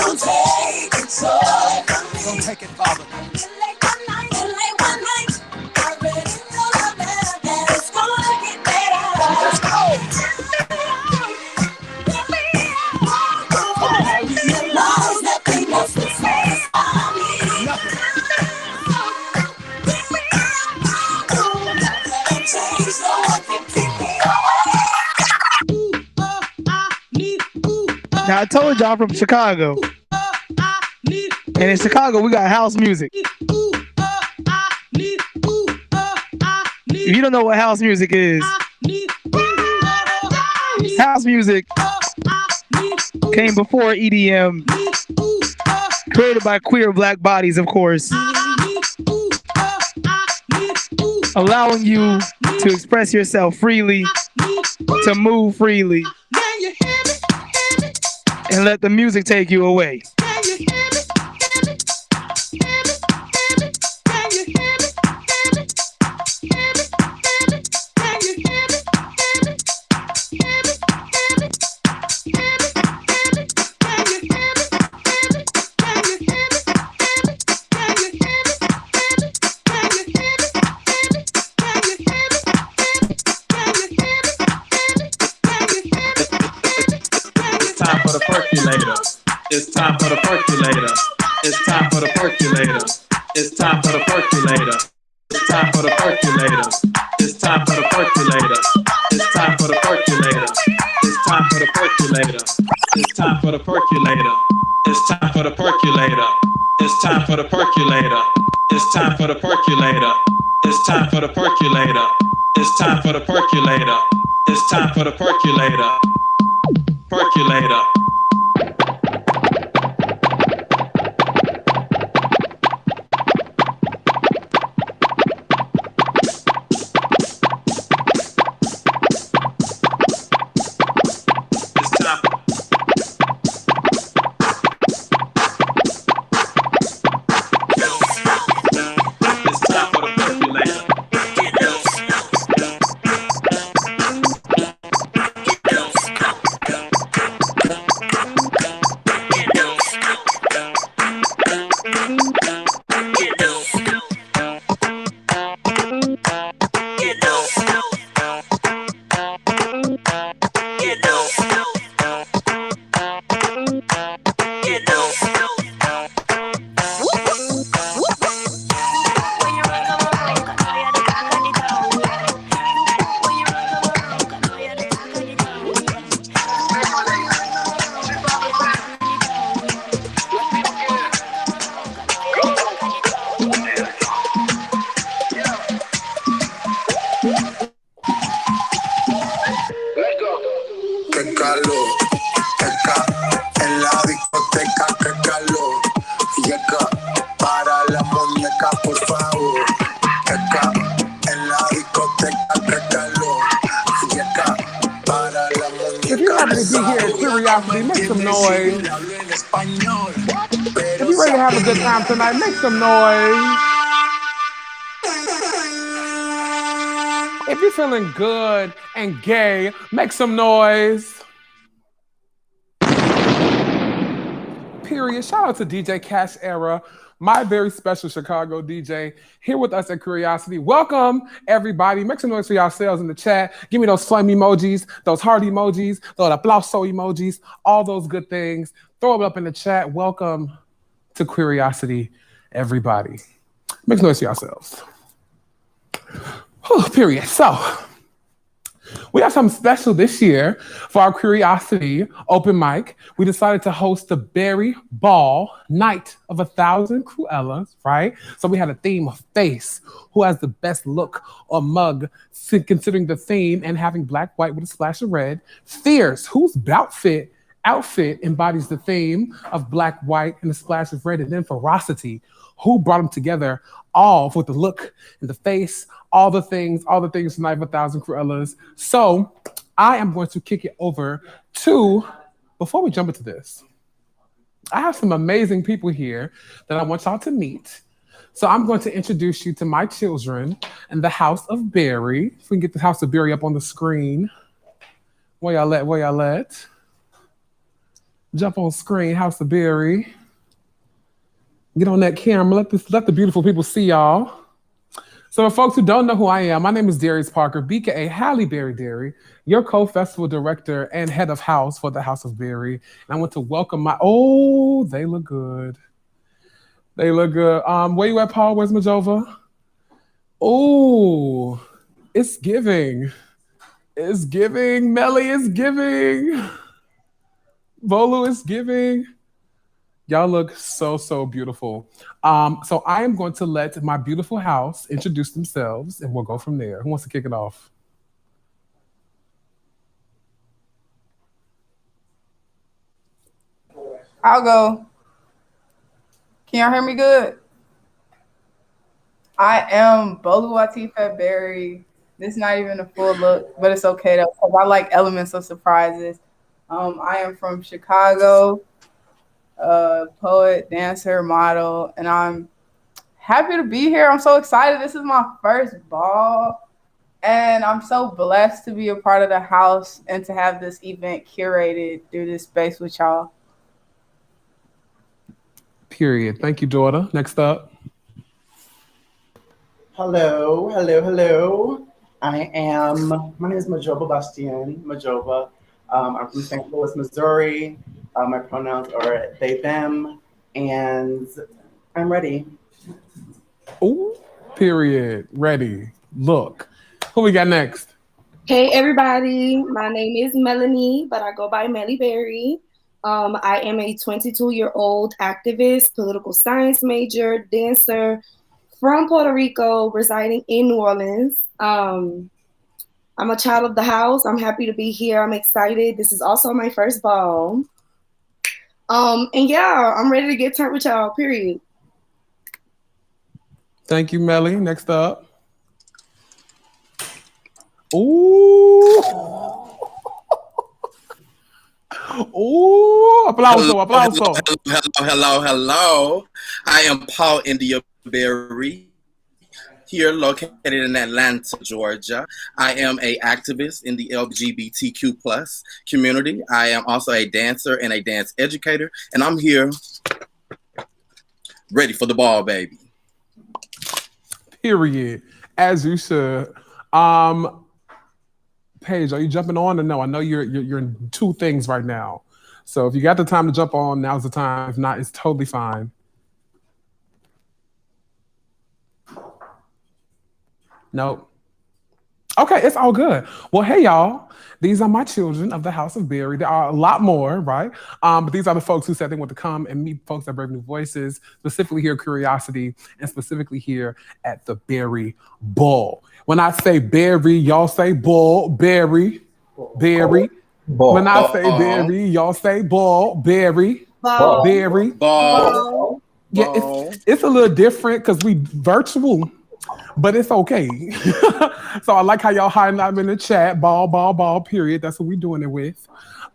Don't take it, Father. Now I told y'all I'm from Chicago, and in Chicago we got house music. If you don't know what house music is, house music came before EDM, created by queer black bodies, of course, allowing you to express yourself freely, to move freely, and let the music take you away. It's time for the percolator. It's time for the percolator. It's time for the percolator. It's time for the percolator. It's time for the percolator. It's time for the percolator. It's time for the percolator. It's time for the percolator. It's time for the percolator. It's time for the percolator. It's time for the percolator. It's time for the percolator. It's time for the percolator. It's time for the percolator. Percolator. Make some noise. If you're ready to have a good time tonight, make some noise. If you're feeling good and gay, make some noise. Period. Shout out to DJ Cash Era, my very special Chicago DJ, here with us at Queeriosity. Welcome, everybody. Make some noise for yourselves in the chat. Give me those flame emojis, those heart emojis, those aplauso emojis, all those good things. Throw it up in the chat. Welcome to Queeriosity, everybody. Make some noise for yourselves. Period. So, we have something special this year for our Queeriosity open mic. We decided to host the Berry Ball Night of 1,000 Cruellas, right? So we had a theme of face. Who has the best look or mug, considering the theme and having black, white with a splash of red. Fierce. Whose Bout Fit outfit embodies the theme of black, white, and a splash of red. And then Ferocity. Who brought them together all with the look and the face, all the things tonight of 1,000 Cruellas. So I am going to kick it over to, before we jump into this, I have some amazing people here that I want y'all to meet. So I'm going to introduce you to my children and the House of Berry. If we can get the House of Berry up on the screen. Where y'all at? Jump on screen, House of Berry. Get on that camera. Let the beautiful people see y'all. So, for folks who don't know who I am, my name is Darius Parker, BKA Halle Berry Derry, your co-festival director and head of house for the House of Berry. And I want to welcome my. Oh, they look good. They look good. Where you at, Paul? Where's Majova? Oh, it's giving. It's giving. Melly is giving. Volu is giving. Y'all look so beautiful. So I am going to let my beautiful house introduce themselves, and we'll go from there. Who wants to kick it off? I'll go. Can y'all hear me good? I am Boluwatifa Berry. This is not even a full look, but it's okay though, because I like elements of surprises. I am from Chicago, poet, dancer, model, and I'm happy to be here. I'm so excited. This is my first ball, and I'm so blessed to be a part of the house and to have this event curated through this space with y'all. Period. Thank you, daughter. Next up. Hello. My name is Majova Bastian. Majova. I'm from St. Louis, Missouri. My pronouns are they, them, and I'm ready. Ooh, period. Ready. Look. Who we got next? Hey, everybody. My name is Melanie, but I go by Melly Berry. I am a 22-year-old activist, political science major, dancer from Puerto Rico, residing in New Orleans. I'm a child of the house. I'm happy to be here. I'm excited. This is also my first ball. And yeah, I'm ready to get turned with y'all, period. Thank you, Melly. Next up. Ooh. Ooh. Applauso. Hello. I am Paul India Berry, here located in Atlanta, Georgia. I am an activist in the LGBTQ plus community. I am also a dancer and a dance educator, and I'm here ready for the ball, baby. Period. As you should. Paige, are you jumping on or no? I know you're in two things right now. So if you got the time to jump on, now's the time. If not, it's totally fine. Nope. Okay, it's all good. Well, hey, y'all. These are my children of the House of Berry. There are a lot more, right? But these are the folks who said they want to come and meet folks at Brave New Voices, specifically here at Queeriosity, and specifically here at the Berry Ball. When I say Berry, y'all say Ball, Berry. Ball. When I say Berry, y'all say Ball, Berry. Ball. Berry. Ball. Yeah, it's a little different because we virtual. But it's okay. So I like how y'all hiding them in the chat. Ball, period. That's what we're doing it with.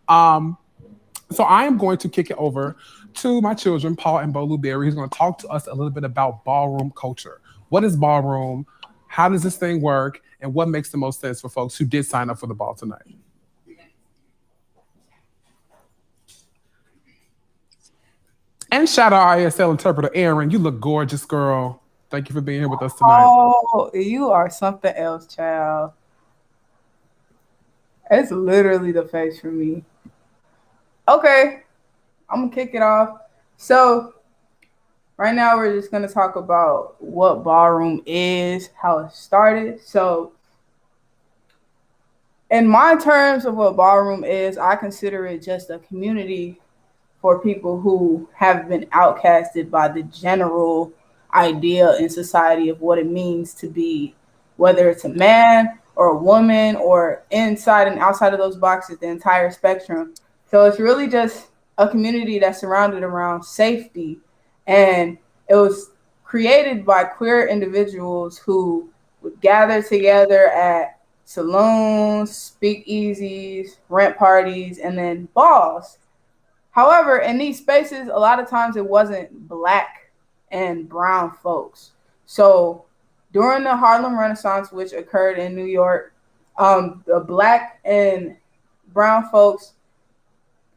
So I am going to kick it over to my children, Paul and Bolu Berry, who's going to talk to us a little bit about ballroom culture. What is ballroom? How does this thing work? And what makes the most sense for folks who did sign up for the ball tonight? And shout out our ISL interpreter, Aaron. You look gorgeous, girl. Thank you for being here with us tonight. Oh, you are something else, child. It's literally the face for me. Okay, I'm going to kick it off. So, right now we're just going to talk about what ballroom is, how it started. So, in my terms of what ballroom is, I consider it just a community for people who have been outcasted by the general idea in society of what it means to be, whether it's a man or a woman or inside and outside of those boxes, the entire spectrum. So it's really just a community that's surrounded around safety. And it was created by queer individuals who would gather together at saloons, speakeasies, rent parties, and then balls. However, in these spaces, a lot of times it wasn't Black and brown folks. So during the Harlem Renaissance, which occurred in New York, the Black and brown folks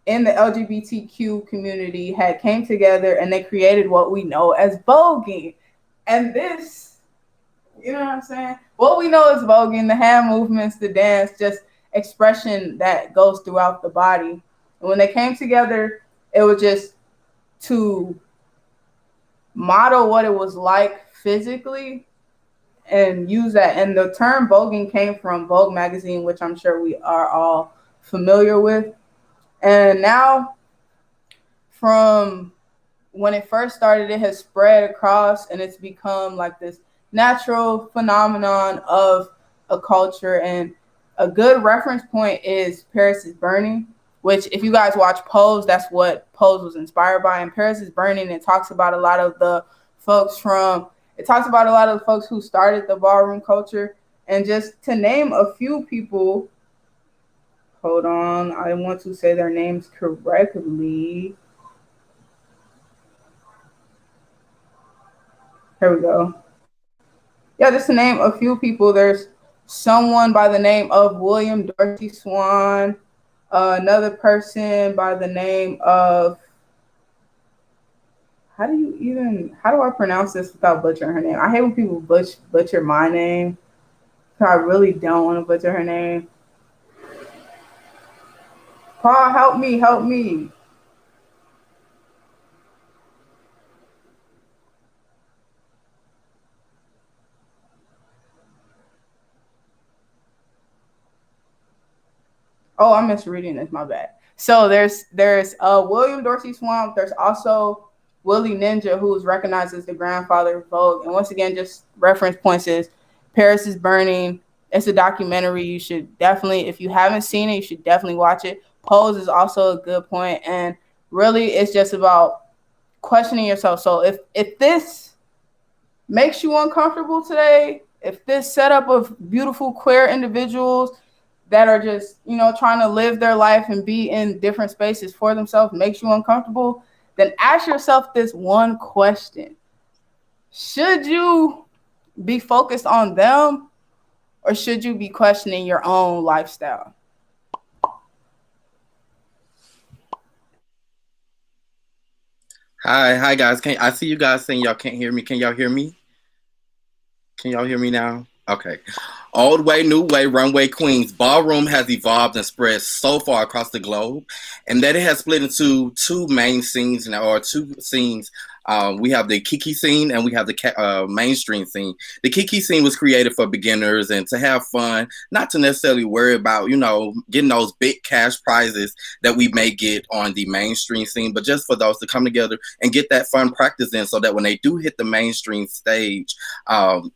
in the LGBTQ community had came together and they created what we know as voguing. And this, you know what I'm saying? What we know is voguing, the hand movements, the dance, just expression that goes throughout the body. And when they came together, it was just to model what it was like physically and use that. And the term voguing came from Vogue magazine, which I'm sure we are all familiar with. And now, from when it first started, it has spread across and it's become like this natural phenomenon of a culture. And a good reference point is Paris is Burning, which if you guys watch Pose, that's what Pose was inspired by. And Paris is Burning, it talks about a lot of the folks who started the ballroom culture. And just to name a few people, hold on, I want to say their names correctly. Here we go. Yeah, just to name a few people, there's someone by the name of William Dorsey Swan, another person by the name of, how do I pronounce this without butchering her name? I hate when people butcher my name. So I really don't want to butcher her name. Paul, help me. Oh, I'm misreading this, my bad. So there's William Dorsey Swamp. There's also Willie Ninja, who is recognized as the grandfather of Vogue. And once again, just reference points is Paris is Burning. It's a documentary. You should definitely, if you haven't seen it, you should definitely watch it. Pose is also a good point. And really, it's just about questioning yourself. So if this makes you uncomfortable today, if this setup of beautiful queer individuals that are just, trying to live their life and be in different spaces for themselves makes you uncomfortable, then ask yourself this one question. Should you be focused on them, or should you be questioning your own lifestyle? Hi guys. I see you guys saying y'all can't hear me? Can y'all hear me? Can y'all hear me now? Okay. Old way, new way, runway queens. Ballroom has evolved and spread so far across the globe, and that it has split into two main scenes now, or two scenes. We have the Kiki scene and we have the mainstream scene. The Kiki scene was created for beginners and to have fun, not to necessarily worry about, getting those big cash prizes that we may get on the mainstream scene, but just for those to come together and get that fun practice in so that when they do hit the mainstream stage,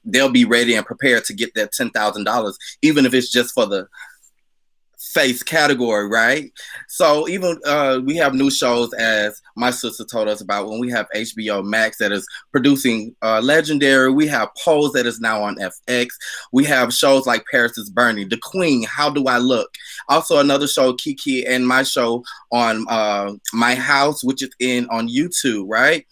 they'll be ready and prepared to get that $10,000, even if it's just for the face category, right? So even we have new shows, as my sister told us about, when we have HBO Max that is producing Legendary. We have Pose that is now on FX. We have shows like Paris is Burning, The Queen, How Do I Look? Also another show, Kiki, and my show on My House, which is on YouTube, right?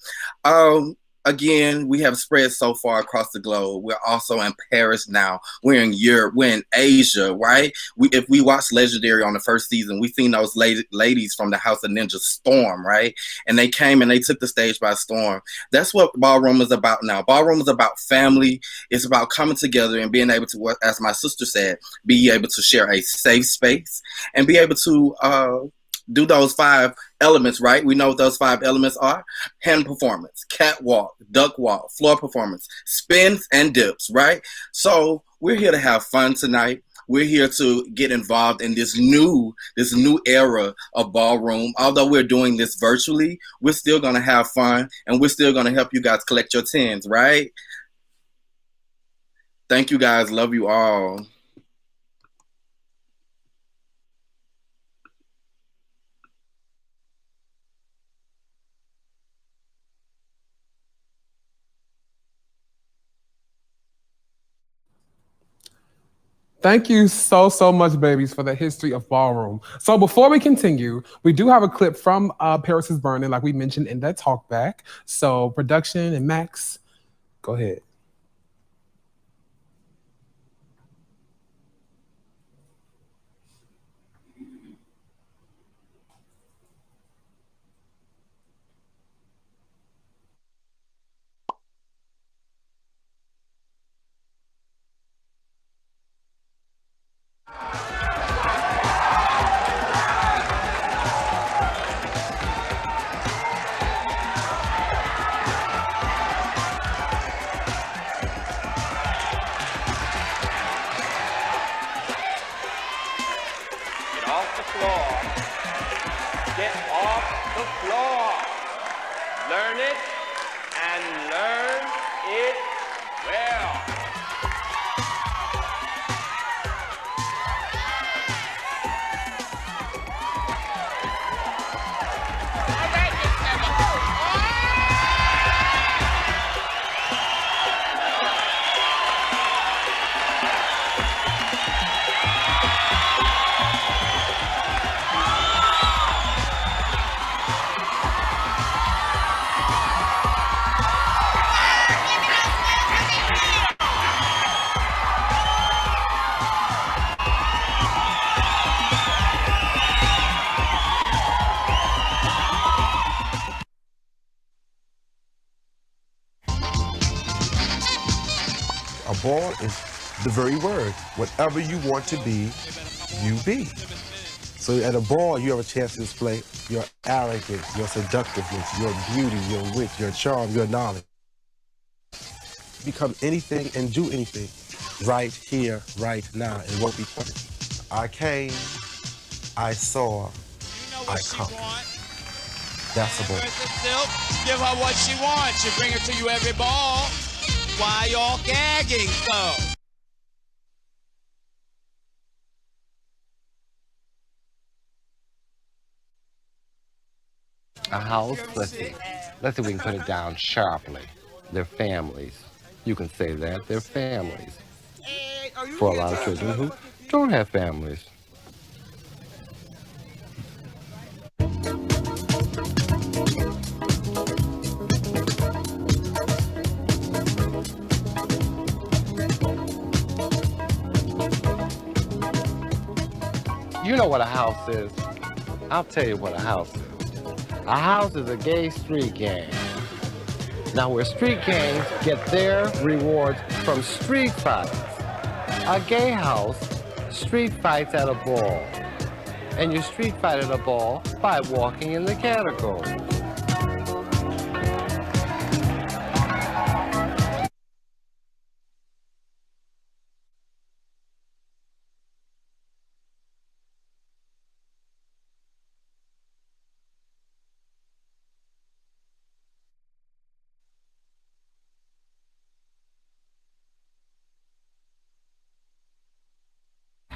Again, we have spread so far across the globe. We're also in Paris now. We're in Europe. We're in Asia, right? If we watched Legendary on the first season, we've seen those ladies from the House of Ninja storm, right? And they came and they took the stage by storm. That's what Ballroom is about now. Ballroom is about family. It's about coming together and being able to, as my sister said, be able to share a safe space and be able to do those 5 elements, right? We know what those 5 elements are: hand performance, catwalk, duck walk, floor performance, spins, and dips, right? So we're here to have fun tonight. We're here to get involved in this new era of ballroom. Although we're doing this virtually, we're still going to have fun, and we're still going to help you guys collect your tens, right? Thank you guys. Love you all. Thank you so much, babies, for the history of ballroom. So before we continue, we do have a clip from Paris is Burning, like we mentioned in that talk back. So production and Max, go ahead. Learn it and learn it well. A ball is the very word. Whatever you want to be, you be. So at a ball, you have a chance to display your arrogance, your seductiveness, your beauty, your wit, your charm, your knowledge. Become anything and do anything right here, right now, and won't be punished. I came, I saw, I conquered. That's a ball. Give her what she wants. She bring it to you every ball. Why y'all gagging so? A house, let's see if we can put it down sharply. They're families. You can say that, they're families. For a lot of children who don't have families. You know what a house is? I'll tell you what a house is. A house is a gay street gang. Now where street gangs get their rewards from street fights. A gay house street fights at a ball. And you street fight at a ball by walking in the category.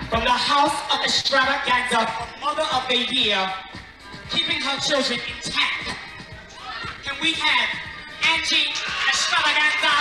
From the House of Extravaganza, Mother of the Year, keeping her children intact. Can we have Angie Extravaganza?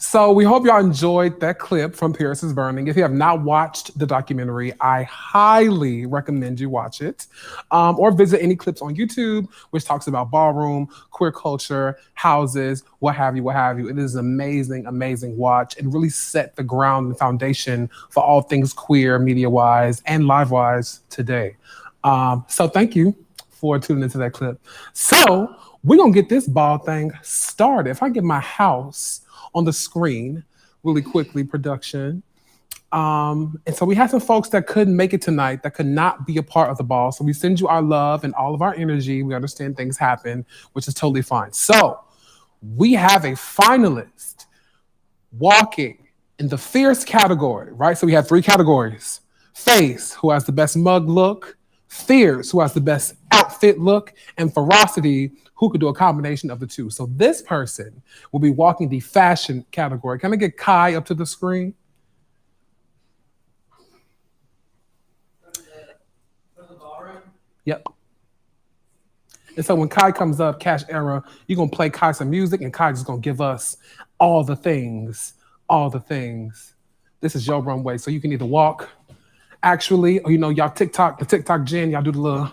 So we hope y'all enjoyed that clip from Paris is Burning. If you have not watched the documentary, I highly recommend you watch it. Or visit any clips on YouTube, which talks about ballroom, queer culture, houses, what have you. It is an amazing, amazing watch. It really set the ground and foundation for all things queer, media-wise and live-wise today. So thank you for tuning into that clip. So we're going to get this ball thing started. If I get my house on the screen really quickly, production. And so we had some folks that couldn't make it tonight, that could not be a part of the ball. So we send you our love and all of our energy. We understand things happen, which is totally fine. So we have a finalist walking in the fierce category, right? So we have 3 categories. Face, who has the best mug look. Fierce, who has the best outfit look. And Ferocity, who could do a combination of the two. So this person will be walking the fashion category. Can I get Kai up to the screen? Yep. And so when Kai comes up, Cash Era, you're going to play Kai some music, and Kai is going to give us all the things. This is your runway, so you can either walk, actually, or, y'all the TikTok gen, y'all do the little,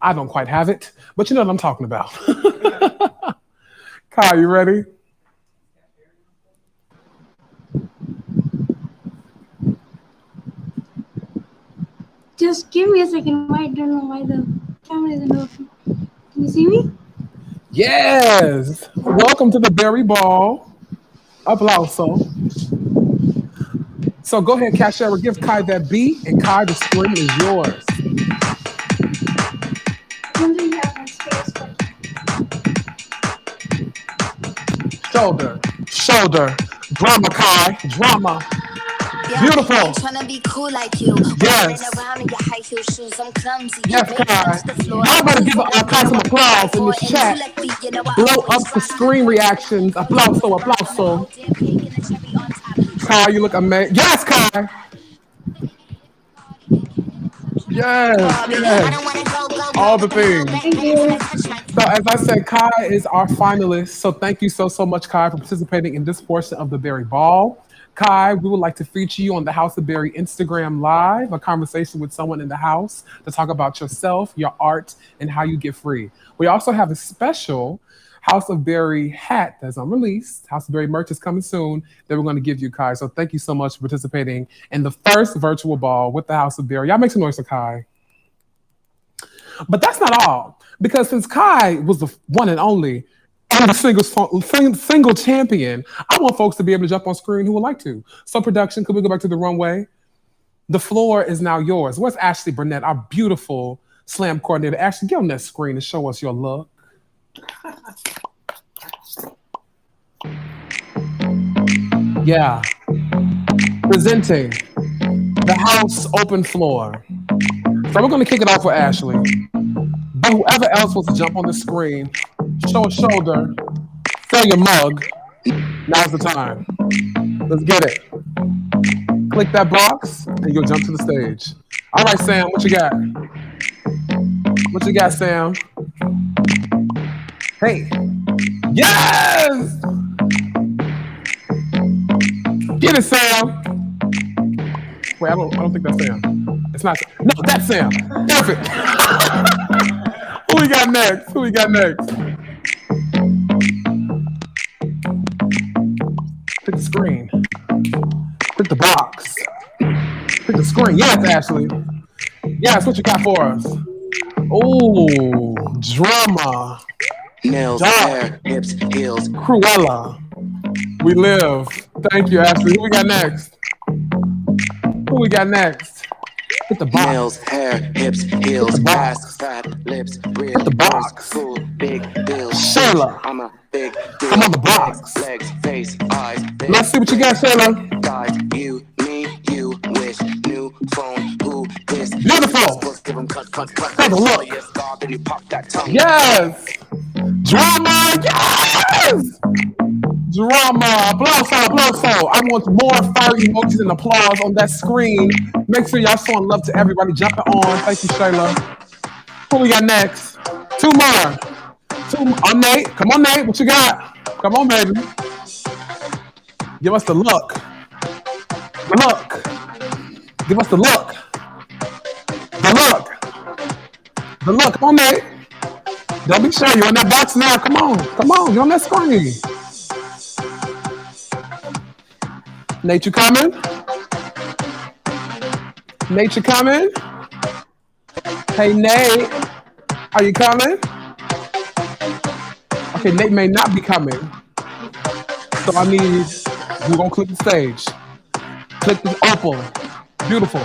I don't quite have it, but you know what I'm talking about. Kai, you ready? Just give me a second. I don't know why the camera isn't open. Can you see me? Yes. Welcome to the Berry Ball. Applauso. So go ahead, Cash Era, give Kai that beat, and Kai, the screen is yours. Shoulder, drama, Kai, drama. Yeah, beautiful. Trying to be cool like you. Yes. Running around in your high Yes, Kai. Y'all better give Kai some applause in this chat. Blow up the screen reactions. Applauso. Kai, you look amazing. Yes, Kai. Yes. All the things. So as I said, Kai is our finalist. So thank you so much, Kai, for participating in this portion of the Berry Ball. Kai, we would like to feature you on the House of Berry Instagram Live, a conversation with someone in the house to talk about yourself, your art, and how you get free. We also have a special House of Berry hat that's unreleased. House of Berry merch is coming soon that we're going to give you, Kai. So thank you so much for participating in the first virtual ball with the House of Berry. Y'all make some noise for Kai. But that's not all, because since Kai was the one and only and the single champion, I want folks to be able to jump on screen who would like to. So production, could we go back to the runway? The floor is now yours. Where's Ashley Burnett, our beautiful slam coordinator? Ashley, get on that screen and show us your look. Yeah. Presenting the house open floor. So we're going to kick it off with Ashley. But whoever else wants to jump on the screen, show a shoulder, fill your mug, now's the time. Let's get it. Click that box, and you'll jump to the stage. All right, Sam, what you got? What you got, Sam? Hey. Yes! Get it, Sam. Wait, I don't think that's Sam. It's not. No, that's Sam. Perfect. Who we got next? Click the screen. Click the box. Click the screen. Yes, Ashley. Yes, what you got for us? Oh, drama. Nails, hair, hips, heels. Cruella. We live. Thank you, Ashley. Who we got next? Hit the box. Nails, hair, hips, heels, ass, fat, lips, ribs, hit the box. Cool, big bills. Shayla. I'm a big deal. I'm on the box. Legs, face, eyes. Let's see what you got, Shayla. Guys, you, me, you, wish, new phone, who, this. Beautiful. Have a look. Yes. Drama. Yes. Drama. Applause. I want more fire emojis and applause on that screen. Make sure y'all showing love to everybody jumping on. Thank you, Shayla. Who we got next? Two more. Nate. Come on, Nate. What you got? Come on, baby. Give us the look. Give us the look. The look. Come on, Nate. Don't be shy. You're on that box now. Come on. You're on that screen. Nate, you coming? Hey, Nate. Are you coming? Okay, Nate may not be coming. So we're going to click the stage. Click the Opal. Beautiful.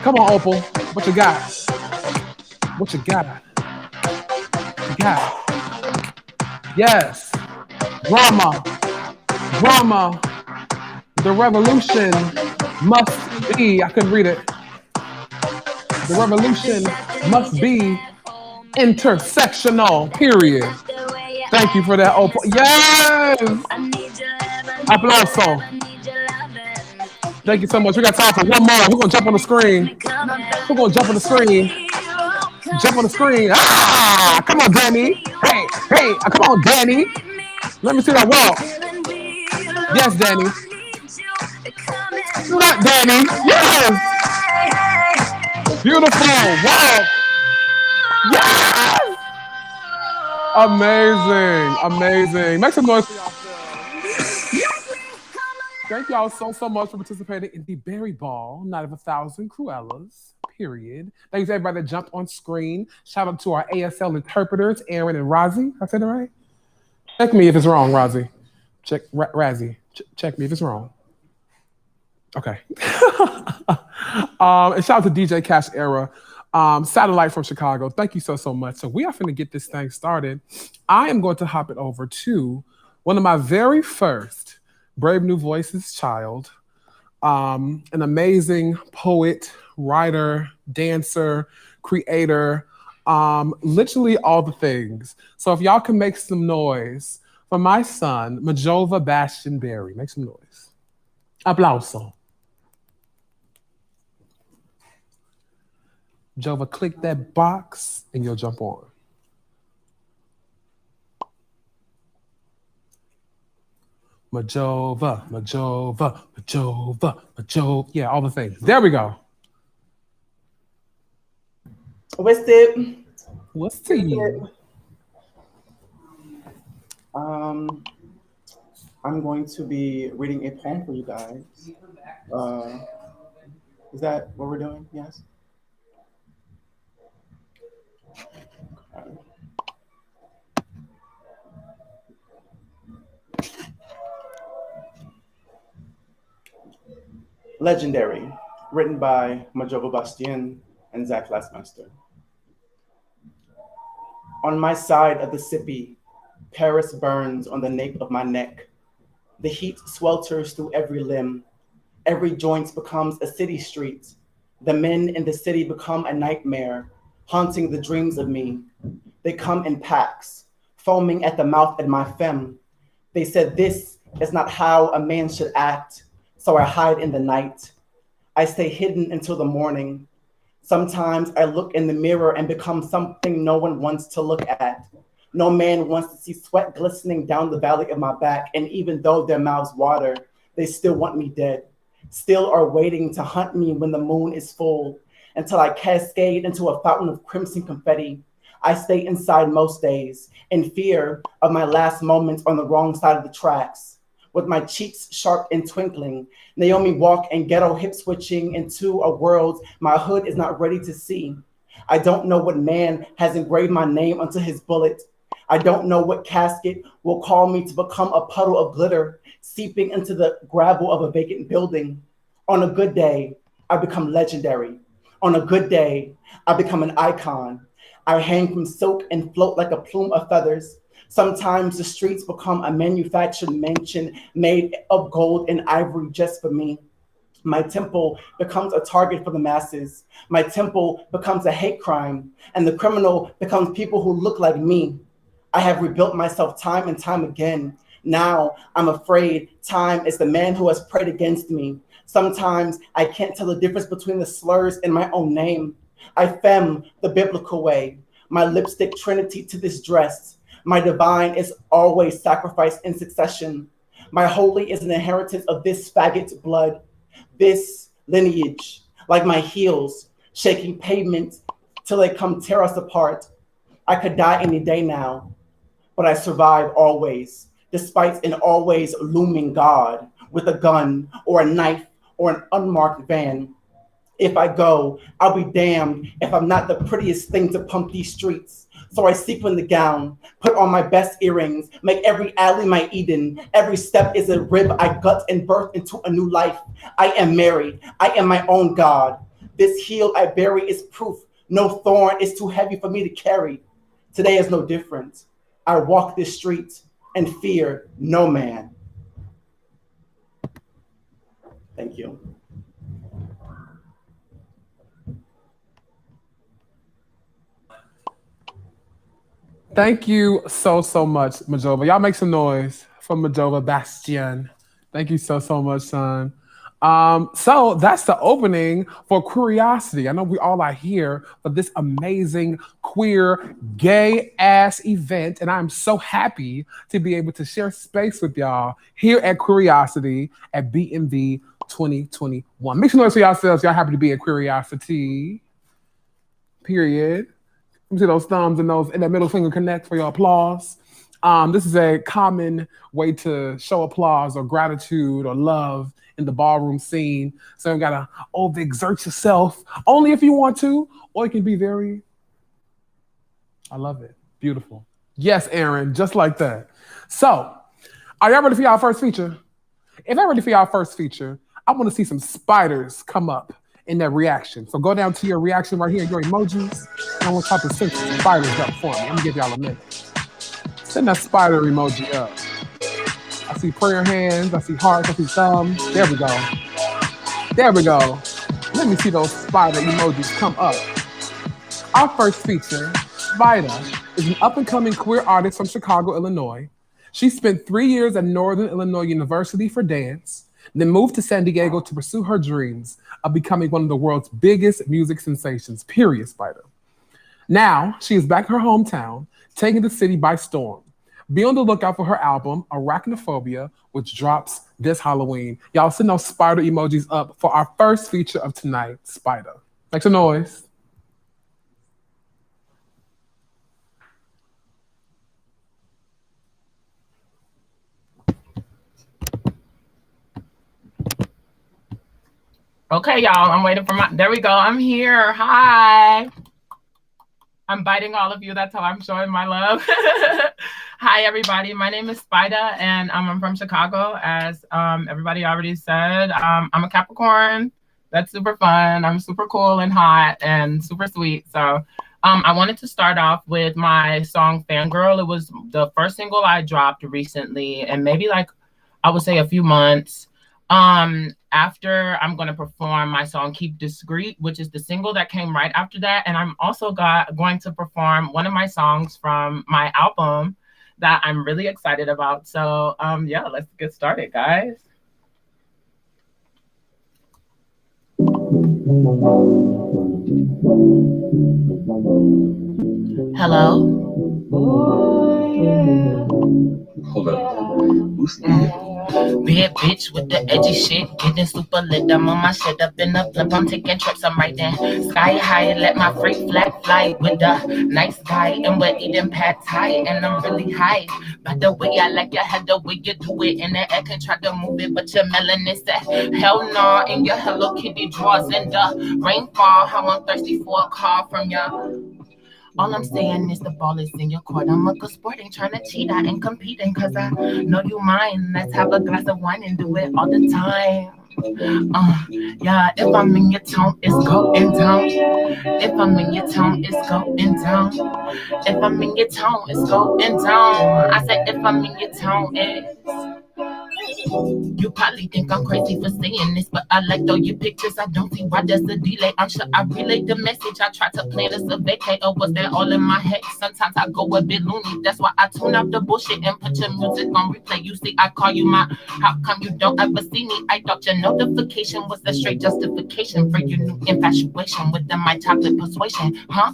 Come on, Opal. What you got? Yes. Drama. The revolution must be, I couldn't read it. The revolution must be intersectional, period. Thank you for that, Opal. Yes! Applause. Thank you so much. We got time for one more. We're going to jump on the screen. Jump on the screen. Ah! Come on, Danny. Hey. Come on, Danny. Let me see that walk. Yes, Danny. Not Danny. Yes. Beautiful walk. Yes. Amazing. Make some noise for y'all. Thank y'all so much for participating in the Berry Ball, Night of 1,000 Cruellas, period. Thanks to everybody that jumped on screen. Shout out to our ASL interpreters, Aaron and Rozzy. I said it right? Check me if it's wrong, Rozzy. Razzie. Check me if it's wrong. Okay. And shout out to DJ Cash Era, Satellite from Chicago. Thank you so much. So we are going to get this thing started. I am going to hop it over to one of my very first Brave New Voices child, an amazing poet, writer, dancer, creator, literally all the things. So if y'all can make some noise for my son, Majova Bastion Berry. Make some noise. Aplauso. Jova, click that box and you'll jump on. Majova, Majova, Majova, Majova. Yeah, all the things. There we go. What's it? What's to you? I'm going to be reading a poem for you guys. Is that what we're doing? Yes. Okay. Legendary, written by Majova Bastien and Zach Lastmaster. On my side of the sippy, Paris burns on the nape of my neck. The heat swelters through every limb. Every joint becomes a city street. The men in the city become a nightmare, haunting the dreams of me. They come in packs, foaming at the mouth at my femme. They said this is not how a man should act, so I hide in the night. I stay hidden until the morning. Sometimes I look in the mirror and become something no one wants to look at. No man wants to see sweat glistening down the valley of my back, and even though their mouths water, they still want me dead. Still are waiting to hunt me when the moon is full, until I cascade into a fountain of crimson confetti. I stay inside most days, in fear of my last moments on the wrong side of the tracks. With my cheeks sharp and twinkling, Naomi walk and ghetto hip switching into a world my hood is not ready to see. I don't know what man has engraved my name onto his bullet. I don't know what casket will call me to become a puddle of glitter, seeping into the gravel of a vacant building. On a good day, I become legendary. On a good day, I become an icon. I hang from silk and float like a plume of feathers. Sometimes the streets become a manufactured mansion made of gold and ivory just for me. My temple becomes a target for the masses. My temple becomes a hate crime, and the criminal becomes people who look like me. I have rebuilt myself time and time again. Now I'm afraid time is the man who has prayed against me. Sometimes I can't tell the difference between the slurs in my own name. I femme the biblical way, my lipstick trinity to this dress. My divine is always sacrificed in succession. My holy is an inheritance of this faggot's blood, this lineage, like my heels, shaking pavement till they come tear us apart. I could die any day now, but I survive always, despite an always looming God with a gun or a knife or an unmarked van. If I go, I'll be damned if I'm not the prettiest thing to pump these streets. So I sequin the gown, put on my best earrings, make every alley my Eden. Every step is a rib I gut and birth into a new life. I am married. I am my own God. This heel I bury is proof. No thorn is too heavy for me to carry. Today is no different. I walk this street and fear no man. Thank you. Thank you so much, Majova. Y'all make some noise for Majova Bastien. Thank you so much, son. So that's the opening for Queeriosity. I know we all are here for this amazing queer gay ass event, and I'm so happy to be able to share space with y'all here at Queeriosity at BNV 2021. Make some noise for yourselves. Y'all happy to be at Queeriosity. Period. Let me see those thumbs and that middle finger connect for your applause. This is a common way to show applause or gratitude or love in the ballroom scene. So you gotta overexert yourself only if you want to, or it can be very, I love it, beautiful. Yes, Aaron, just like that. So, are y'all ready for y'all first feature? If y'all ready for y'all first feature, I wanna see some spiders come up in that reaction. So go down to your reaction right here, your emojis, and I want y'all to send some spiders up for me. I'm gonna give y'all a minute. Send that spider emoji up. I see prayer hands, I see hearts, I see thumbs. There we go. There we go. Let me see those spider emojis come up. Our first feature, Spider, is an up-and-coming queer artist from Chicago, Illinois. She spent 3 years at Northern Illinois University for dance, then moved to San Diego to pursue her dreams of becoming one of the world's biggest music sensations, period, Spider. Now, she is back in her hometown, taking the city by storm. Be on the lookout for her album, Arachnophobia, which drops this Halloween. Y'all send those spider emojis up for our first feature of tonight, Spider. Make some noise. Okay, y'all, I'm waiting for there we go. I'm here. Hi. I'm biting all of you. That's how I'm showing my love. Hi, everybody. My name is Spider, and I'm from Chicago, as everybody already said. I'm a Capricorn. That's super fun. I'm super cool and hot and super sweet. So I wanted to start off with my song Fangirl. It was the first single I dropped recently, and maybe like I would say a few months. After I'm going to perform my song Keep Discreet, which is the single that came right after that. And I'm also going to perform one of my songs from my album that I'm really excited about. So yeah, let's get started, guys. Hello? Oh, yeah. Hold up. Who's Bad bitch with the edgy shit, getting super lit. I'm on my shit up in the flip. I'm taking trips, I'm right there. Sky high, let my freak flag fly with a nice guy. And we're eating pad thai, and I'm really high. By the way, I like your head, the way you do it. In the air, can try to move it, but your melanin said, hell no. And your Hello Kitty draws in the rainfall. How I'm thirsty for a call from you. All I'm saying is the ball is in your court. I'm a good sport, ain't trying to cheat. I ain't competing because I know you mine. Let's have a glass of wine and do it all the time. Yeah, if I'm in your town, it's going down. If I'm in your town, it's going down. If I'm in your town, it's going down. I said if I'm in your town, it's... You probably think I'm crazy for saying this, but I like all your pictures. I don't see why there's a delay. I'm sure I relay the message. I try to plan this a vacate, or was that all in my head? Sometimes I go a bit loony. That's why I tune out the bullshit and put your music on replay. You see, I call you my. How come you don't ever see me? I thought your notification was a straight justification for your new infatuation with the my chocolate persuasion, huh?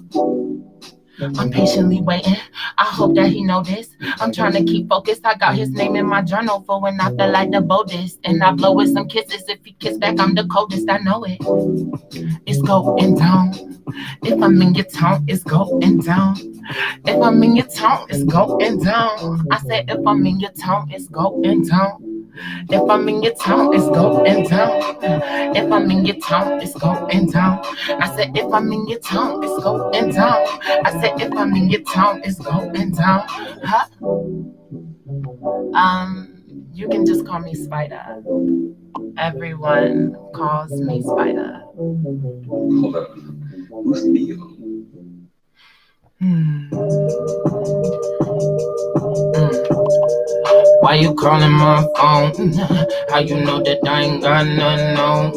I'm patiently waiting. I hope that he know this. I'm trying to keep focused. I got his name in my journal for when I feel like the boldest. And I blow with some kisses. If he kiss back, I'm the coldest. I know it. It's going down. If I'm in your town, it's going down. If I'm in your town, it's going down. I said if I'm in your town, it's going down. If I'm in your town, it's going down. If I'm in your town, it's going down. I said if I'm in your town, it's going down. I said if I'm in your town, it's going down. Huh? You can just call me Spider. Everyone calls me Spider. Hold up. Who's Theo? Why you calling my phone? How you know that I ain't got none known?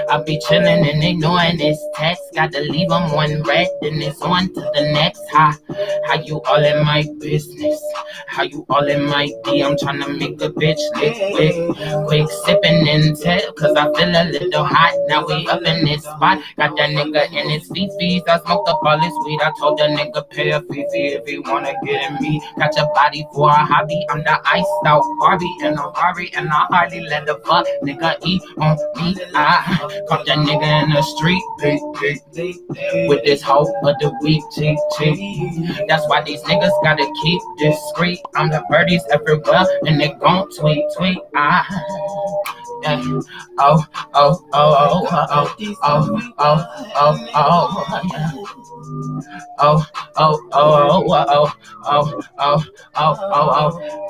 I be chillin' and ignoring this text. Gotta leave them one red, then it's on to the next. How you all in my business? How you all in my D? I'm tryna make a bitch lick quick sippin' intel, cause I feel a little hot. Now we up in this spot. Got that nigga in his feet. I smoked up all his weed. I told that nigga pay a fee if he wanna get in me. Got your body for a hobby. I'm the iced out Barbie and a Barbie, and I hardly let the fuck nigga eat on me. I caught that nigga in the street, with this hoe of the week, That's why these niggas gotta keep discreet. I'm the birdies everywhere, and they gon' tweet. Yeah.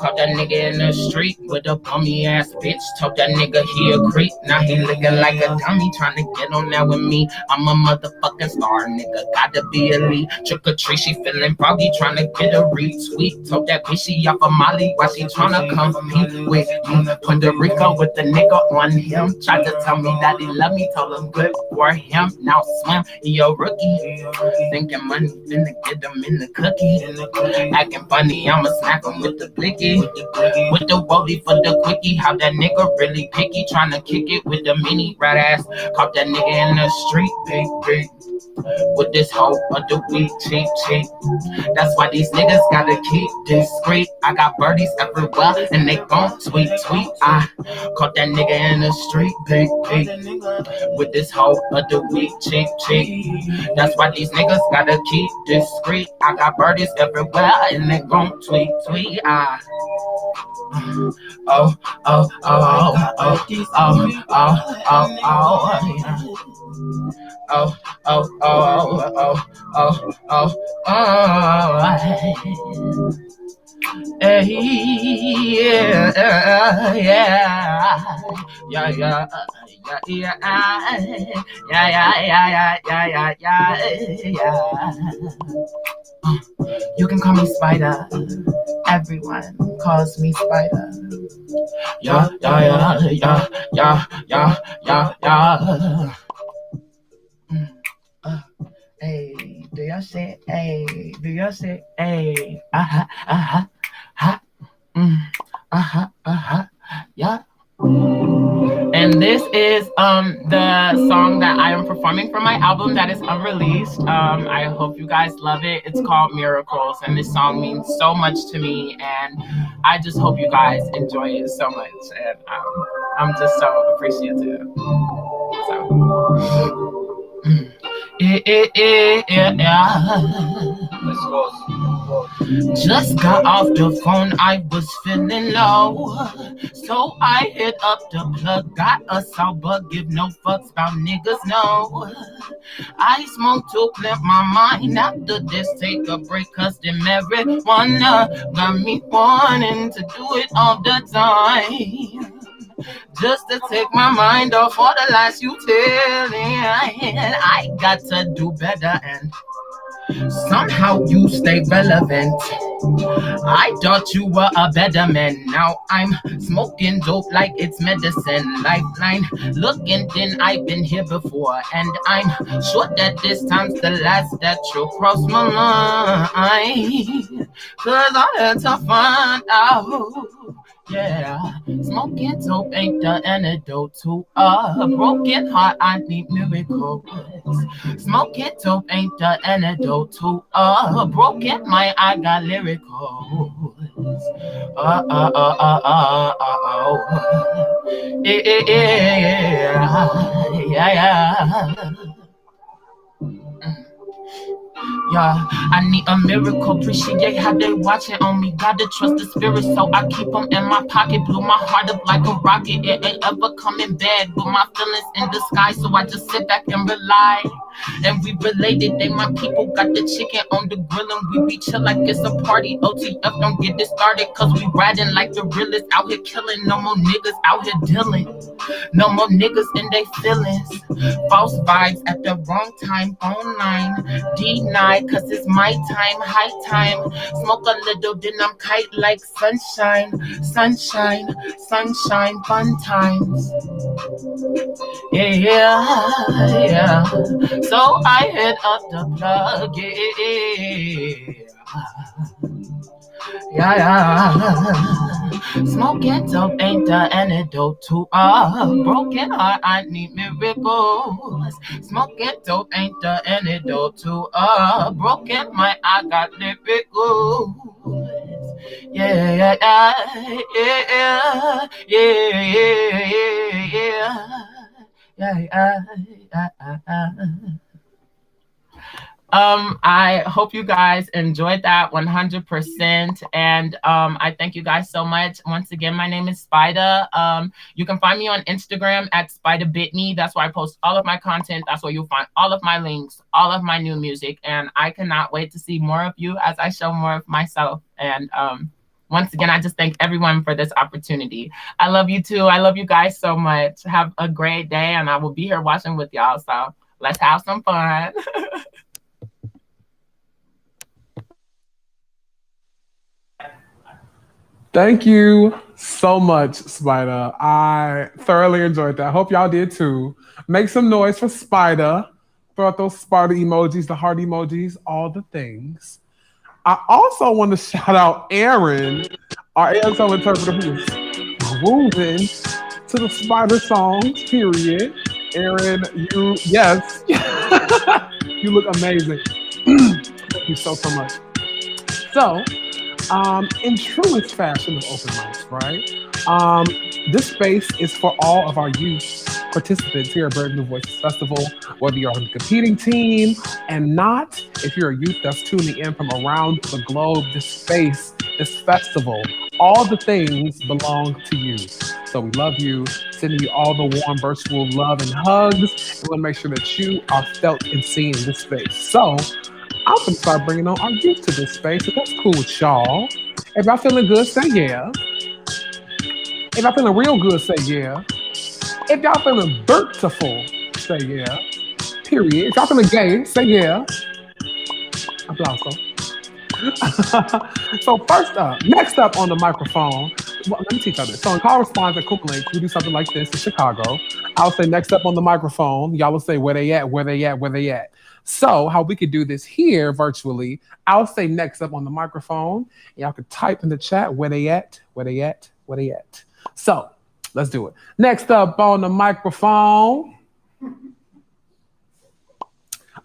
Caught that nigga in the street with a bummy ass bitch. Told that nigga he a creep. Now he looking like a dummy, trying to get on there with me. I'm a motherfucking star, nigga. Gotta be elite. Trick or treat, she feeling froggy, trying to get a retweet. Told that bitch she off of Molly while she trying to compete with me. Puerto Rico with the nigga on him. Tried to tell me that he loved me, told him good for him. Now swim, he a rookie. Thinking money finna get him in the cookie. Acting funny, I'ma smack him with the blicky. With the woody for the quickie. How that nigga really picky. Tryna kick it with the mini rat ass. Caught that nigga in the street, big. With this hoe of the week, cheap. That's why these niggas gotta keep discreet. I got birdies everywhere and they gon' tweet. I caught that nigga in the street, big. With this hoe of the week, cheap. That's why these niggas gotta keep discreet. I got birdies everywhere and they gon' tweet. I oh. You can call me Spider. Everyone calls me Spider. Yeah. Hey, do y'all say hey? Do y'all say hey? Yeah. And this is the song that I am performing for my album that is unreleased. I hope you guys love it. It's called Miracles, and this song means so much to me, and I just hope you guys enjoy it so much. And I'm just so appreciative. Let's go. Just got off the phone, I was feeling low, so I hit up the plug, got a sound, but give no fucks about niggas, no. I smoke to clear my mind, after this take a break, cause the marijuana got me wanting to do it all the time. Just to take my mind off all the lies you telling. I got to do better and somehow you stay relevant. I thought you were a better man. Now I'm smoking dope like it's medicine. Lifeline looking thin, I've been here before, and I'm sure that this time's the last that you'll cross my mind. Cause I had to find out. Yeah, smoking dope ain't the antidote to a broken heart. I need miracles. Smoking dope ain't the antidote to a broken mind. I got lyricals. Yeah, I need a miracle, appreciate how they watching on me. Gotta trust the spirit, so I keep them in my pocket. Blew my heart up like a rocket, it ain't ever coming back. But my feelings in the sky, so I just sit back and rely. And we related, they my people, got the chicken on the grill, and we be chill like it's a party. OTF, don't get this started, cause we riding like the realest. Out here killing, no more niggas out here dealing. No more niggas in they feelings. False vibes at the wrong time, phone line. Denied, cause it's my time, high time. Smoke a little, then I'm kite like sunshine. Sunshine, fun times. Yeah. So I hit up the plug, yeah. Smoking dope ain't the antidote to a broken heart. I need miracles. Smoking dope ain't the antidote to a broken mind. I got lyricals. Yeah. I hope you guys enjoyed that 100%, and I thank you guys so much. Once again, my name is Spider. You can find me on Instagram at SpiderBitMe. That's where I post all of my content. That's where you'll find all of my links, all of my new music, and I cannot wait to see more of you as I show more of myself. And once again, I just thank everyone for this opportunity. I love you too. I love you guys so much. Have a great day, and I will be here watching with y'all. So let's have some fun. Thank you so much, Spider. I thoroughly enjoyed that. Hope y'all did too. Make some noise for Spider. Throw out those spider emojis, the heart emojis, all the things. I also want to shout out Aaron, our ASL interpreter who is grooving to the spider songs, period. Aaron, yes, you look amazing. Thank you so much. So, in truest fashion of open mics, right? This space is for all of our youth participants here at Brave New Voices Festival, whether you're on the competing team and not, if you're a youth that's tuning in from around the globe, this space, this festival, all the things belong to you. So we love you, sending you all the warm virtual love and hugs. We want to make sure that you are felt and seen in this space. So I'm going to start bringing on our youth to this space. If that's cool with y'all. If y'all feeling good, say yeah. If y'all feeling real good, say yeah. If y'all feeling beautiful, say yeah. Period. If y'all feeling gay, say yeah. Applause. So next up on the microphone, well, let me teach y'all this. So in correspondence at Cook Links, we do something like this in Chicago. I'll say next up on the microphone. Y'all will say where they at, where they at, where they at. So how we could do this here virtually, I'll say next up on the microphone. Y'all could type in the chat where they at, where they at, where they at. So let's do it. Next up on the microphone.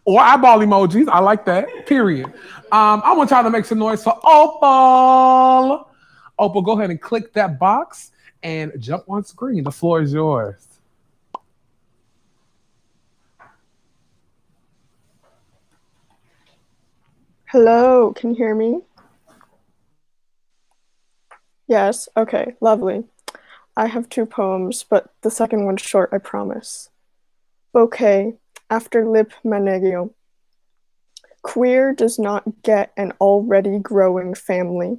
Or eyeball emojis. I like that. Period. I want y'all to make some noise for Opal. Opal, go ahead and click that box and jump on screen. The floor is yours. Hello, can you hear me? Yes, okay, lovely. I have 2 poems, but the second one's short, I promise. Bouquet, after lip manegio. Queer does not get an already growing family.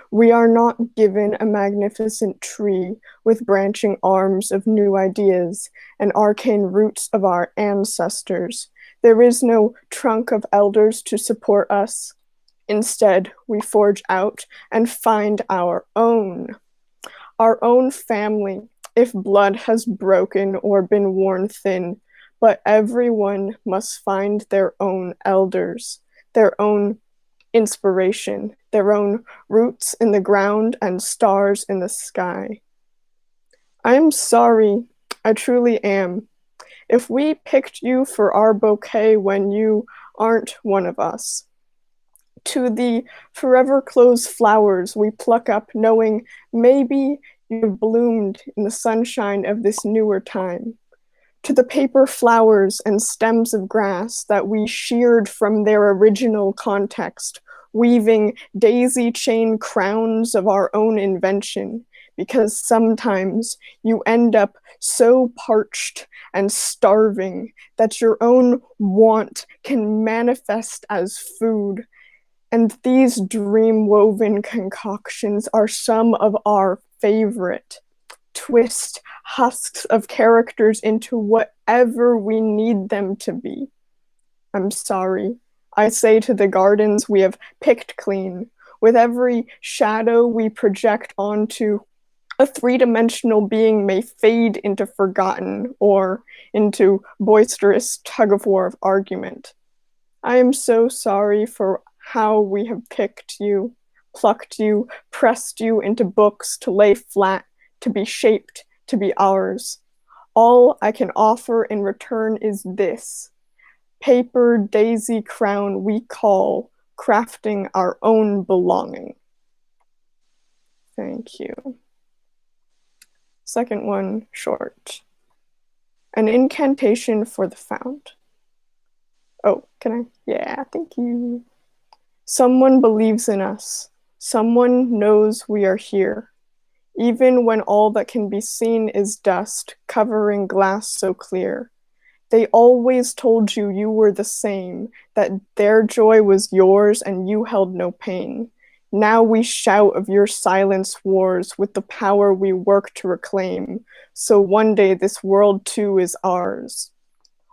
We are not given a magnificent tree with branching arms of new ideas and arcane roots of our ancestors. There is no trunk of elders to support us. Instead, we forge out and find our own family, if blood has broken or been worn thin. But everyone must find their own elders, their own inspiration, their own roots in the ground and stars in the sky. I am sorry, I truly am. If we picked you for our bouquet when you aren't one of us. To the forever closed flowers we pluck up knowing maybe you've bloomed in the sunshine of this newer time. To the paper flowers and stems of grass that we sheared from their original context, weaving daisy chain crowns of our own invention, because sometimes you end up so parched and starving that your own want can manifest as food. And these dream-woven concoctions are some of our favorite. Twist husks of characters into whatever we need them to be. I'm sorry. I say to the gardens we have picked clean. With every shadow we project onto a 3-dimensional being may fade into forgotten or into boisterous tug-of-war of argument. I am so sorry for how we have picked you, plucked you, pressed you into books to lay flat, to be shaped, to be ours. All I can offer in return is this paper daisy crown we call crafting our own belonging. Thank you. Second one, short. An incantation for the found. Oh, can I? Yeah, thank you. Someone believes in us. Someone knows we are here. Even when all that can be seen is dust, covering glass so clear. They always told you you were the same, that their joy was yours and you held no pain. Now we shout of your silence wars with the power we work to reclaim, so one day this world too is ours.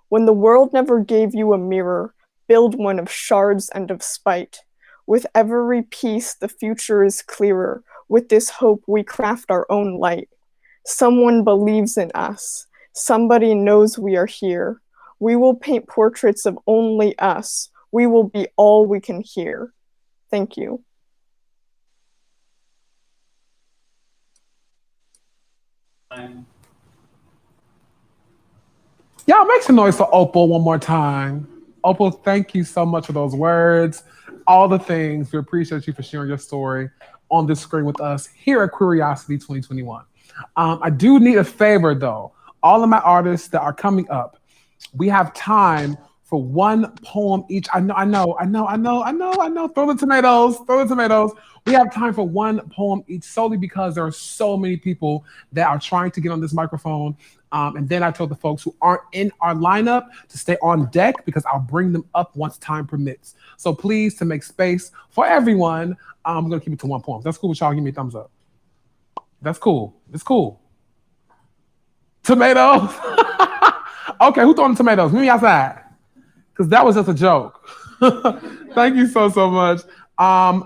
When the world never gave you a mirror, build one of shards and of spite. With every piece the future is clearer, With this hope, we craft our own light. Someone believes in us. Somebody knows we are here. We will paint portraits of only us. We will be all we can hear. Thank you. Y'all make some noise for Opal one more time. Opal, thank you so much for those words, all the things. We appreciate you for sharing your story on this screen with us here at Queeriosity 2021. I do need a favor though. All of my artists that are coming up, we have time for one poem each. I know. Throw the tomatoes. We have time for one poem each solely because there are so many people that are trying to get on this microphone. And then I told the folks who aren't in our lineup to stay on deck because I'll bring them up once time permits. So please, to make space for everyone, I'm gonna keep it to one poem. That's cool with y'all. Give me a thumbs up. That's cool. It's cool. Tomatoes. Okay, who throwing the tomatoes? Meet me outside. Because that was just a joke. Thank you so much.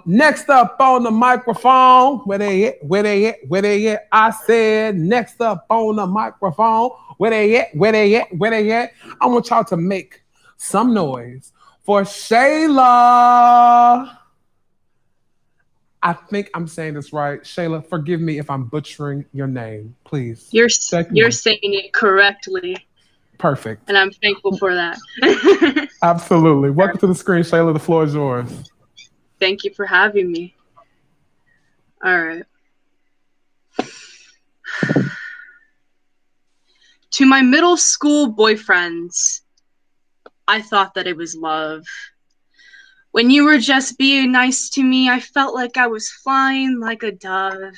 Next up on the microphone, where they at? I said next up on the microphone, where they at? I want y'all to make some noise for Shayla. I think I'm saying this right. Shayla, forgive me if I'm butchering your name, please. You're saying it correctly. Perfect. And I'm thankful for that. Absolutely. Welcome to the screen, Shayla. The floor is yours. Thank you for having me. All right. To my middle school boyfriends, I thought that it was love. When you were just being nice to me, I felt like I was flying like a dove.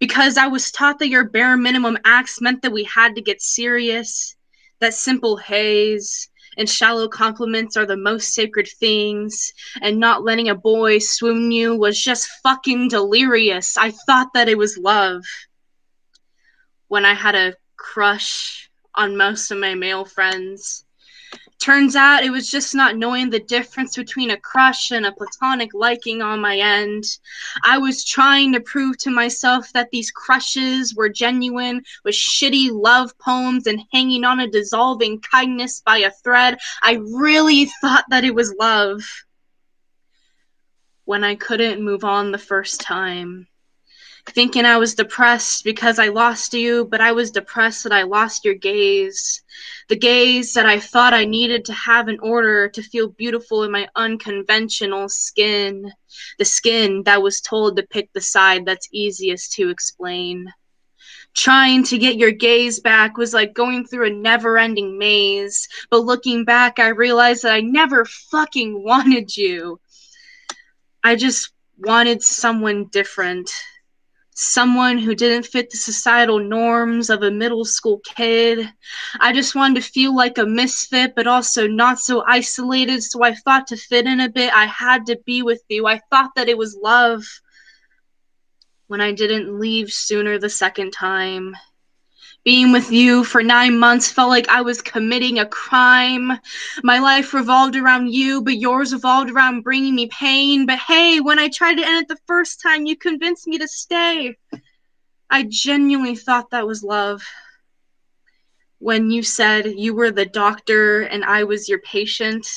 Because I was taught that your bare minimum acts meant that we had to get serious, that simple haze and shallow compliments are the most sacred things, and not letting a boy swoon you was just fucking delirious. I thought that it was love. When I had a crush on most of my male friends, turns out it was just not knowing the difference between a crush and a platonic liking on my end. I was trying to prove to myself that these crushes were genuine with shitty love poems and hanging on a dissolving kindness by a thread. I really thought that it was love. When I couldn't move on the first time, thinking I was depressed because I lost you, but I was depressed that I lost your gaze. The gaze that I thought I needed to have in order to feel beautiful in my unconventional skin. The skin that was told to pick the side that's easiest to explain. Trying to get your gaze back was like going through a never-ending maze, but looking back, I realized that I never fucking wanted you. I just wanted someone different. Someone who didn't fit the societal norms of a middle school kid. I just wanted to feel like a misfit, but also not so isolated, so I thought to fit in a bit, I had to be with you. I thought that it was love. When I didn't leave sooner the second time. Being with you for 9 months felt like I was committing a crime. My life revolved around you, but yours revolved around bringing me pain. But hey, when I tried to end it the first time, you convinced me to stay. I genuinely thought that was love. When you said you were the doctor and I was your patient.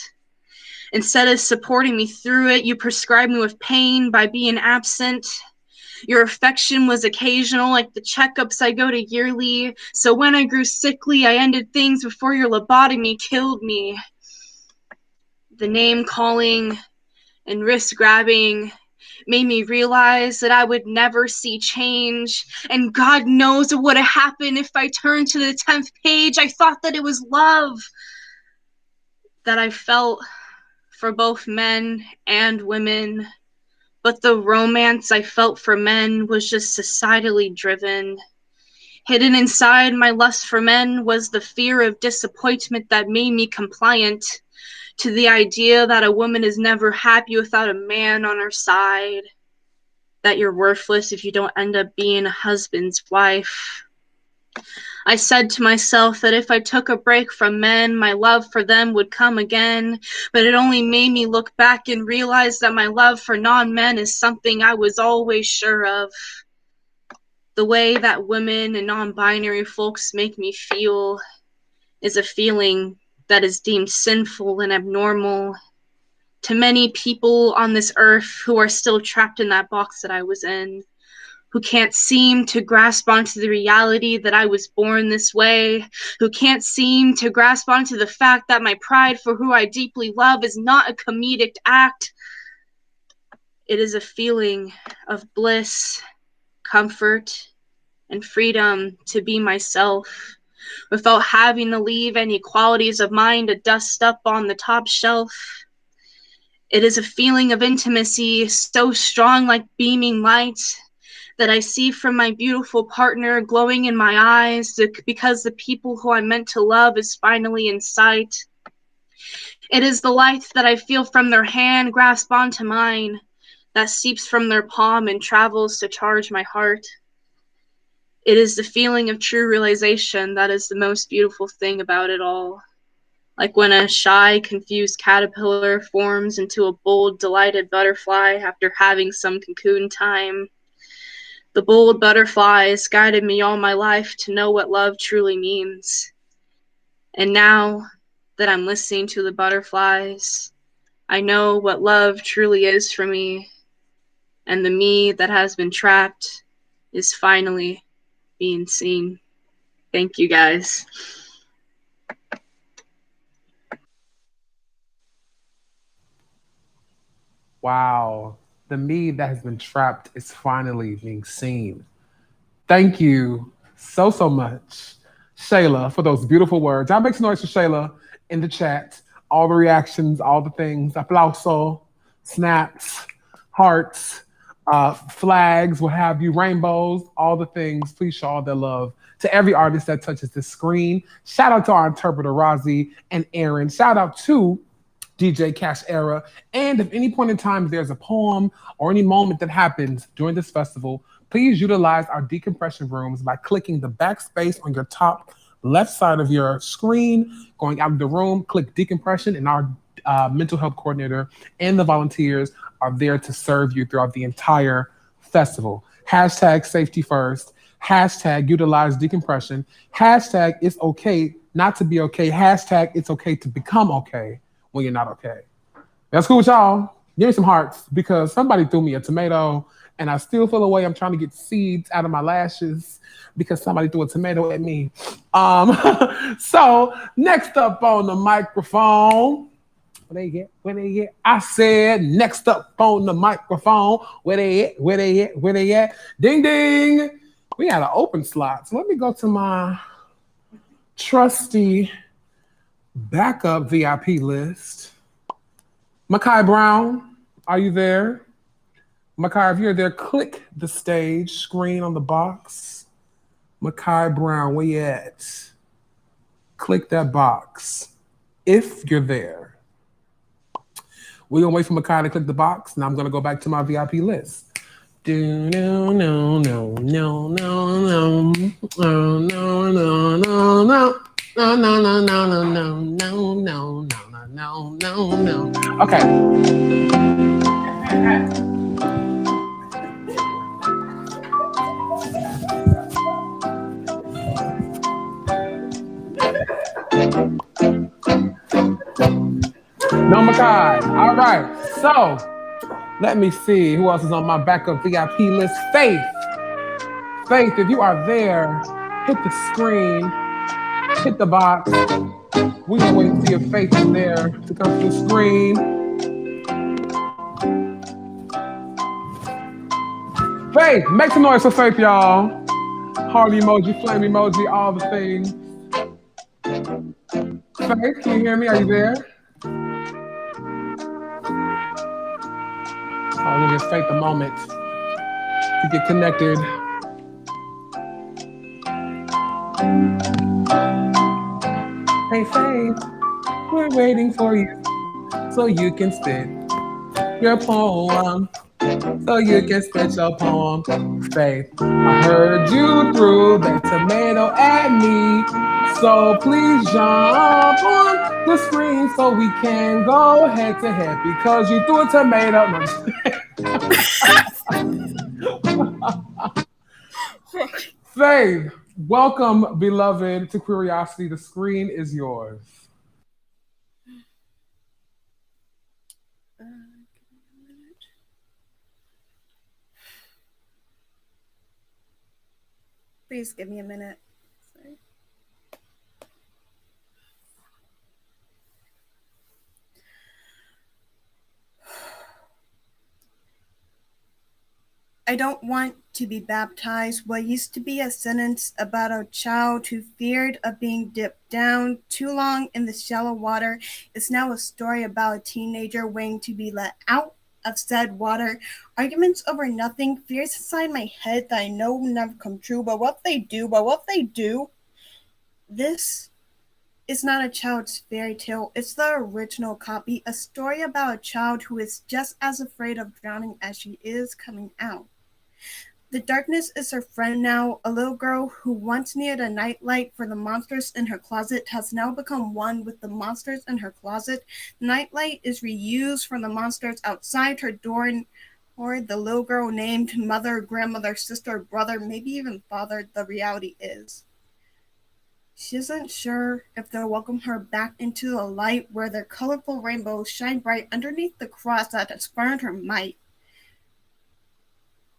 Instead of supporting me through it, you prescribed me with pain by being absent. Your affection was occasional, like the checkups I go to yearly. So when I grew sickly, I ended things before your lobotomy killed me. The name calling and wrist grabbing made me realize that I would never see change. And God knows what would have happened if I turned to the 10th page. I thought that it was love that I felt for both men and women. But the romance I felt for men was just societally driven. Hidden inside my lust for men was the fear of disappointment that made me compliant to the idea that a woman is never happy without a man on her side, that you're worthless if you don't end up being a husband's wife. I said to myself that if I took a break from men, my love for them would come again, but it only made me look back and realize that my love for non-men is something I was always sure of. The way that women and non-binary folks make me feel is a feeling that is deemed sinful and abnormal to many people on this earth who are still trapped in that box that I was in, who can't seem to grasp onto the reality that I was born this way, who can't seem to grasp onto the fact that my pride for who I deeply love is not a comedic act. It is a feeling of bliss, comfort, and freedom to be myself without having to leave any qualities of mine to dust up on the top shelf. It is a feeling of intimacy so strong like beaming light that I see from my beautiful partner glowing in my eyes because the people who I'm meant to love is finally in sight. It is the light that I feel from their hand grasp onto mine that seeps from their palm and travels to charge my heart. It is the feeling of true realization that is the most beautiful thing about it all. Like when a shy, confused caterpillar forms into a bold, delighted butterfly after having some cocoon time. The bold butterflies guided me all my life to know what love truly means. And now that I'm listening to the butterflies, I know what love truly is for me. And the me that has been trapped is finally being seen. Thank you, guys. Wow. The me that has been trapped is finally being seen. Thank you so much, Shayla, for those beautiful words. I'll make some noise for Shayla in the chat. All the reactions, all the things. Aplauso, snaps, hearts, flags, what have you, rainbows, all the things. Please show all their love to every artist that touches the screen. Shout out to our interpreter, Rozzy and Aaron. Shout out to DJ Cash Era. And if any point in time there's a poem or any moment that happens during this festival, please utilize our decompression rooms by clicking the backspace on your top left side of your screen. Going out of the room, click decompression, and our mental health coordinator and the volunteers are there to serve you throughout the entire festival. Hashtag safety first. Hashtag utilize decompression. Hashtag it's okay not to be okay. Hashtag it's okay to become okay when you're not okay. That's cool with y'all. Give me some hearts because somebody threw me a tomato and I still feel away. I'm trying to get seeds out of my lashes because somebody threw a tomato at me. So next up on the microphone, where they get? I said next up on the microphone, where they at? Ding ding. We had an open slot. So let me go to my trusty backup VIP list. Makai Brown, are you there? Makai, if you're there, click the stage screen on the box. Makai Brown, where you at? Click that box if you're there. We're gonna wait for Makai to click the box, and I'm gonna go back to my VIP list. Do no no no no no no no no no no no. No, no, no, no, no, no, no, no, no, no, no. Okay. No, Makai. All right. So, let me see who else is on my backup VIP list. Faith. Faith, if you are there, hit the screen. Hit the box. We're gonna wait and see if Faith is there to come to the screen. Faith, make some noise for Faith, y'all. Heart emoji, flame emoji, all the things. Faith, can you hear me? Are you there? I'm gonna give Faith a moment to get connected. Hey Faith, we're waiting for you so you can spit your poem. so you can spit your poem. Faith, I heard you threw that tomato at me, so please jump on the screen so we can go head to head because you threw a tomato. No, Faith, welcome, beloved, to Queeriosity. The screen is yours. Please give me a minute. Sorry. I don't want to be baptized. What used to be a sentence about a child who feared of being dipped down too long in the shallow water is now a story about a teenager waiting to be let out of said water. Arguments over nothing, fears inside my head that I know will never come true, but what they do. This is not a child's fairy tale. It's the original copy, a story about a child who is just as afraid of drowning as she is coming out. The darkness is her friend now. A little girl who once needed a nightlight for the monsters in her closet has now become one with the monsters in her closet. The nightlight is reused for the monsters outside her door, or the little girl named mother, grandmother, sister, brother, maybe even father. The reality is, she isn't sure if they'll welcome her back into the light where their colorful rainbows shine bright underneath the cross that has burned her might.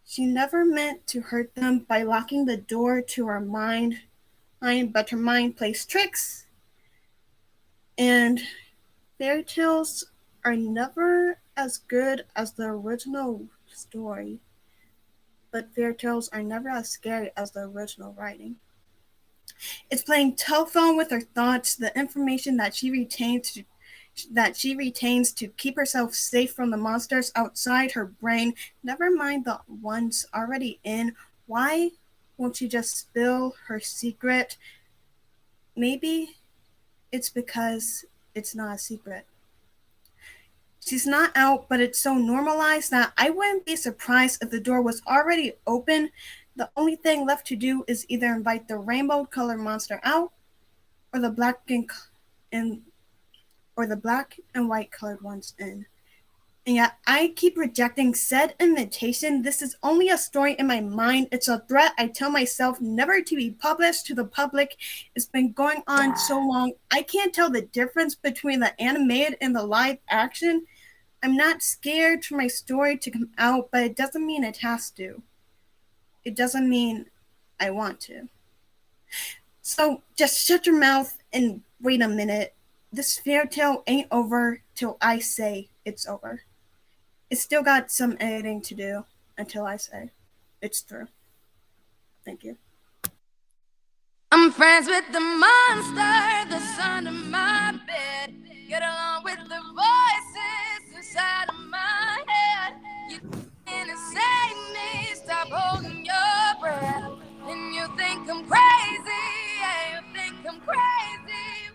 She never meant to hurt them by locking the door to her mind, but her mind plays tricks. And fairy tales are never as good as the original story, but fairy tales are never as scary as the original writing. It's playing telephone with her thoughts, the information that she retains to keep herself safe from the monsters outside her brain. Never mind the ones already in. Why won't she just spill her secret? Maybe it's because it's not a secret. She's not out, but it's so normalized that I wouldn't be surprised if the door was already open. The only thing left to do is either invite the rainbow-colored monster out, or the black and white-colored ones in. And yet I keep rejecting said invitation. This is only a story in my mind. It's a threat I tell myself never to be published to the public. It's been going on so long, I can't tell the difference between the animated and the live action. I'm not scared for my story to come out, but it doesn't mean it has to. It doesn't mean I want to. So just shut your mouth and wait a minute. This fairy tale ain't over till I say it's over. It's still got some editing to do until I say it's through. Thank you. I'm friends with the monster that's under my bed. Get along with the voices inside of my head. You can't save me, stop holding your breath. And you think I'm crazy, yeah, you think I'm crazy.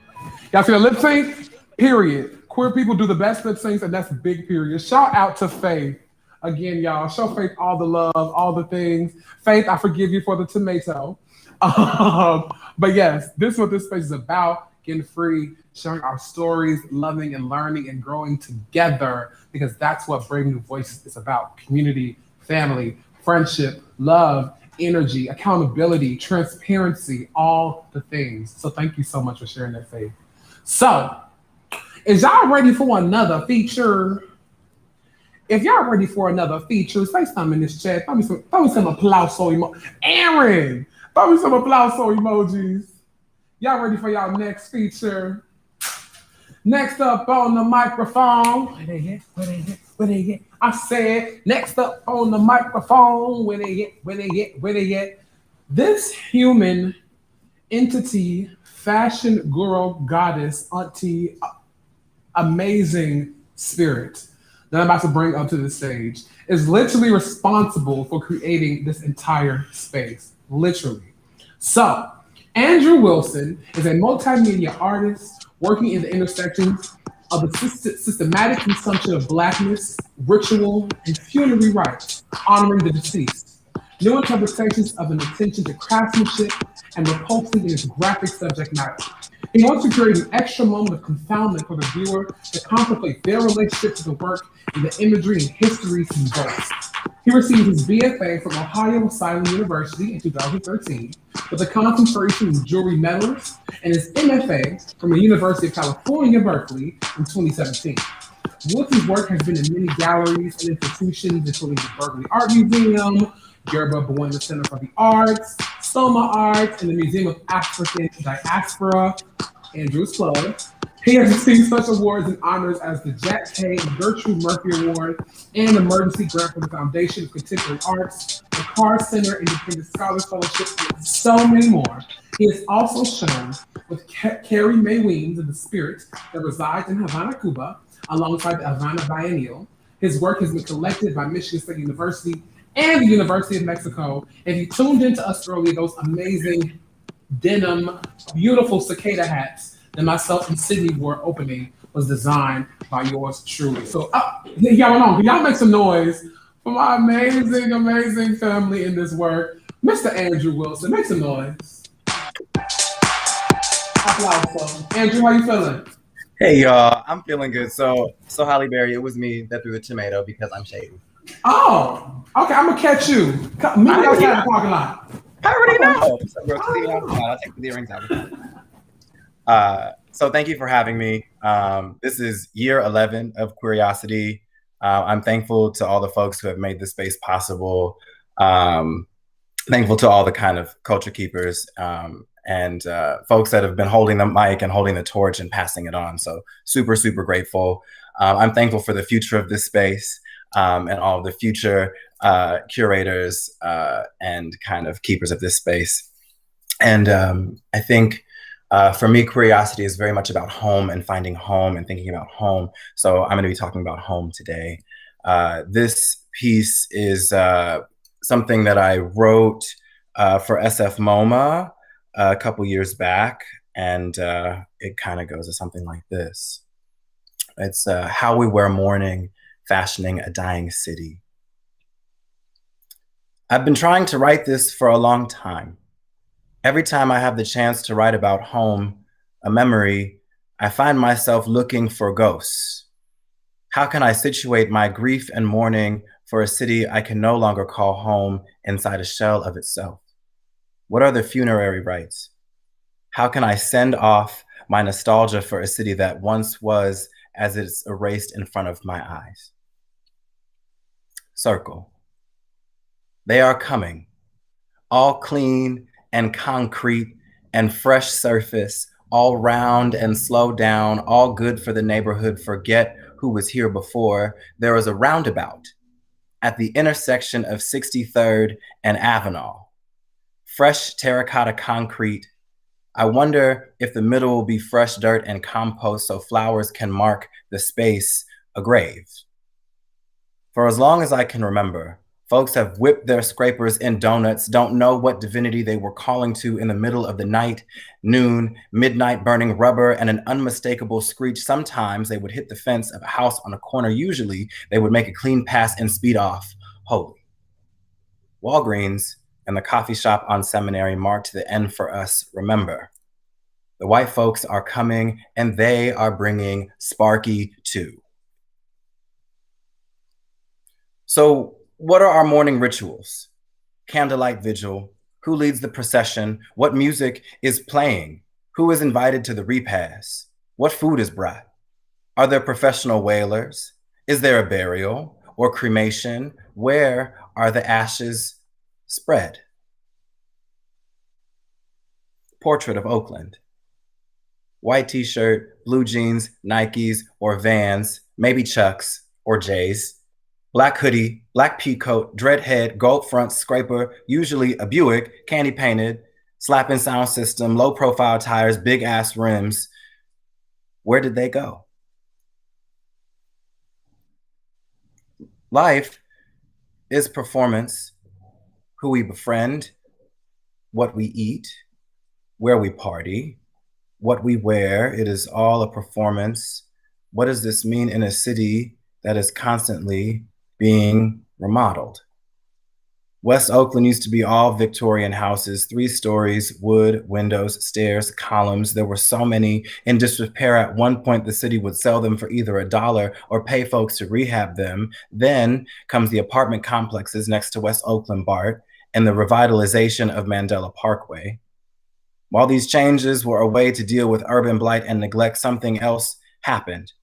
Y'all see the lip sync? Period. Queer people do the best lip syncs, and that's big period. Shout out to Faith. Again, y'all, show Faith all the love, all the things. Faith, I forgive you for the tomato. But yes, this is what this space is about, getting free, sharing our stories, loving and learning and growing together, because that's what Brave New Voices is about. Community, family, friendship, love, energy, accountability, transparency, all the things. So thank you so much for sharing that, Faith. So, is y'all ready for another feature? If y'all ready for another feature, say something in this chat. Throw me some applause emojis. Aaron, throw me some applause emojis. Y'all ready for y'all next feature? Next up on the microphone. Where they at? I said, next up on the microphone. Where they at? This human entity, fashion girl, goddess, auntie, amazing spirit that I'm about to bring up to the stage is literally responsible for creating this entire space, literally. So, Andrew Wilson is a multimedia artist working in the intersections of the systematic consumption of Blackness, ritual, and funerary rites honoring the deceased. New interpretations of an attention to craftsmanship and repulsive in its graphic subject matter. He wants to create an extra moment of confoundment for the viewer to contemplate their relationship to the work and the imagery and histories he invokes. He received his BFA from Ohio Asylum University in 2013 with a concentration in jewelry metals and his MFA from the University of California, Berkeley in 2017. Woods's work has been in many galleries and institutions, including the Berkeley Art Museum, Yerba Buena Center for the Arts, Soma Arts, and the Museum of African Diaspora, Andrew's Plug. He has received such awards and honors as the Jack K. and Gertrude Murphy Award and Emergency Grant from the Foundation of Contemporary Arts, the Carr Center Independent Scholars Fellowship, and so many more. He is also shown with Carrie Mae Weems in The Spirit that resides in Havana, Cuba, alongside the Havana Biennial. His work has been collected by Michigan State University and the University of Mexico. And he tuned into us earlier, those amazing denim, beautiful cicada hats that myself and Sydney were opening was designed by yours truly. So y'all make some noise for my amazing, amazing family in this work. Mr. Andrew Wilson, make some noise. Applause. Andrew, how you feeling? Hey y'all, I'm feeling good. So Holly Berry, it was me that threw the tomato because I'm shady. Oh, okay, I'm gonna catch you. Meet me outside the parking lot. I already know. I'll take the earrings out. So thank you for having me. This is year 11 of Queeriosity. I'm thankful to all the folks who have made this space possible. Thankful to all the kind of culture keepers and folks that have been holding the mic and holding the torch and passing it on. So super, super grateful. I'm thankful for the future of this space and all of the future curators and kind of keepers of this space. And I think for me, Queeriosity is very much about home and finding home and thinking about home. So I'm going to be talking about home today. This piece is something that I wrote for SF MoMA a couple years back, and it kind of goes something like this. It's how we wear mourning, fashioning a dying city. I've been trying to write this for a long time. Every time I have the chance to write about home, a memory, I find myself looking for ghosts. How can I situate my grief and mourning for a city I can no longer call home inside a shell of itself? What are the funerary rites? How can I send off my nostalgia for a city that once was as it's erased in front of my eyes? Circle. They are coming, all clean and concrete and fresh surface, all round and slow down, all good for the neighborhood. Forget who was here before. There was a roundabout at the intersection of 63rd and Avenal. Fresh terracotta concrete. I wonder if the middle will be fresh dirt and compost so flowers can mark the space a grave. For as long as I can remember, folks have whipped their scrapers in donuts, don't know what divinity they were calling to in the middle of the night, noon, midnight, burning rubber, and an unmistakable screech. Sometimes they would hit the fence of a house on a corner. Usually they would make a clean pass and speed off. Holy. Walgreens and the coffee shop on Seminary marked the end for us. Remember, the white folks are coming and they are bringing Sparky too. So what are our morning rituals? Candlelight vigil. Who leads the procession? What music is playing? Who is invited to the repast? What food is brought? Are there professional wailers? Is there a burial or cremation? Where are the ashes spread? Portrait of Oakland. White t-shirt, blue jeans, Nikes or Vans, maybe Chucks or J's. Black hoodie, black pea coat, dread head, gold front scraper, usually a Buick, candy painted, slapping sound system, low profile tires, big ass rims. Where did they go? Life is performance, who we befriend, what we eat, where we party, what we wear. It is all a performance, What does this mean in a city that is constantly being remodeled? West Oakland used to be all Victorian houses, 3 stories, wood, windows, stairs, columns. There were so many in disrepair. At one point, the city would sell them for either $1 or pay folks to rehab them. Then comes the apartment complexes next to West Oakland BART and the revitalization of Mandela Parkway. While these changes were a way to deal with urban blight and neglect, something else happened.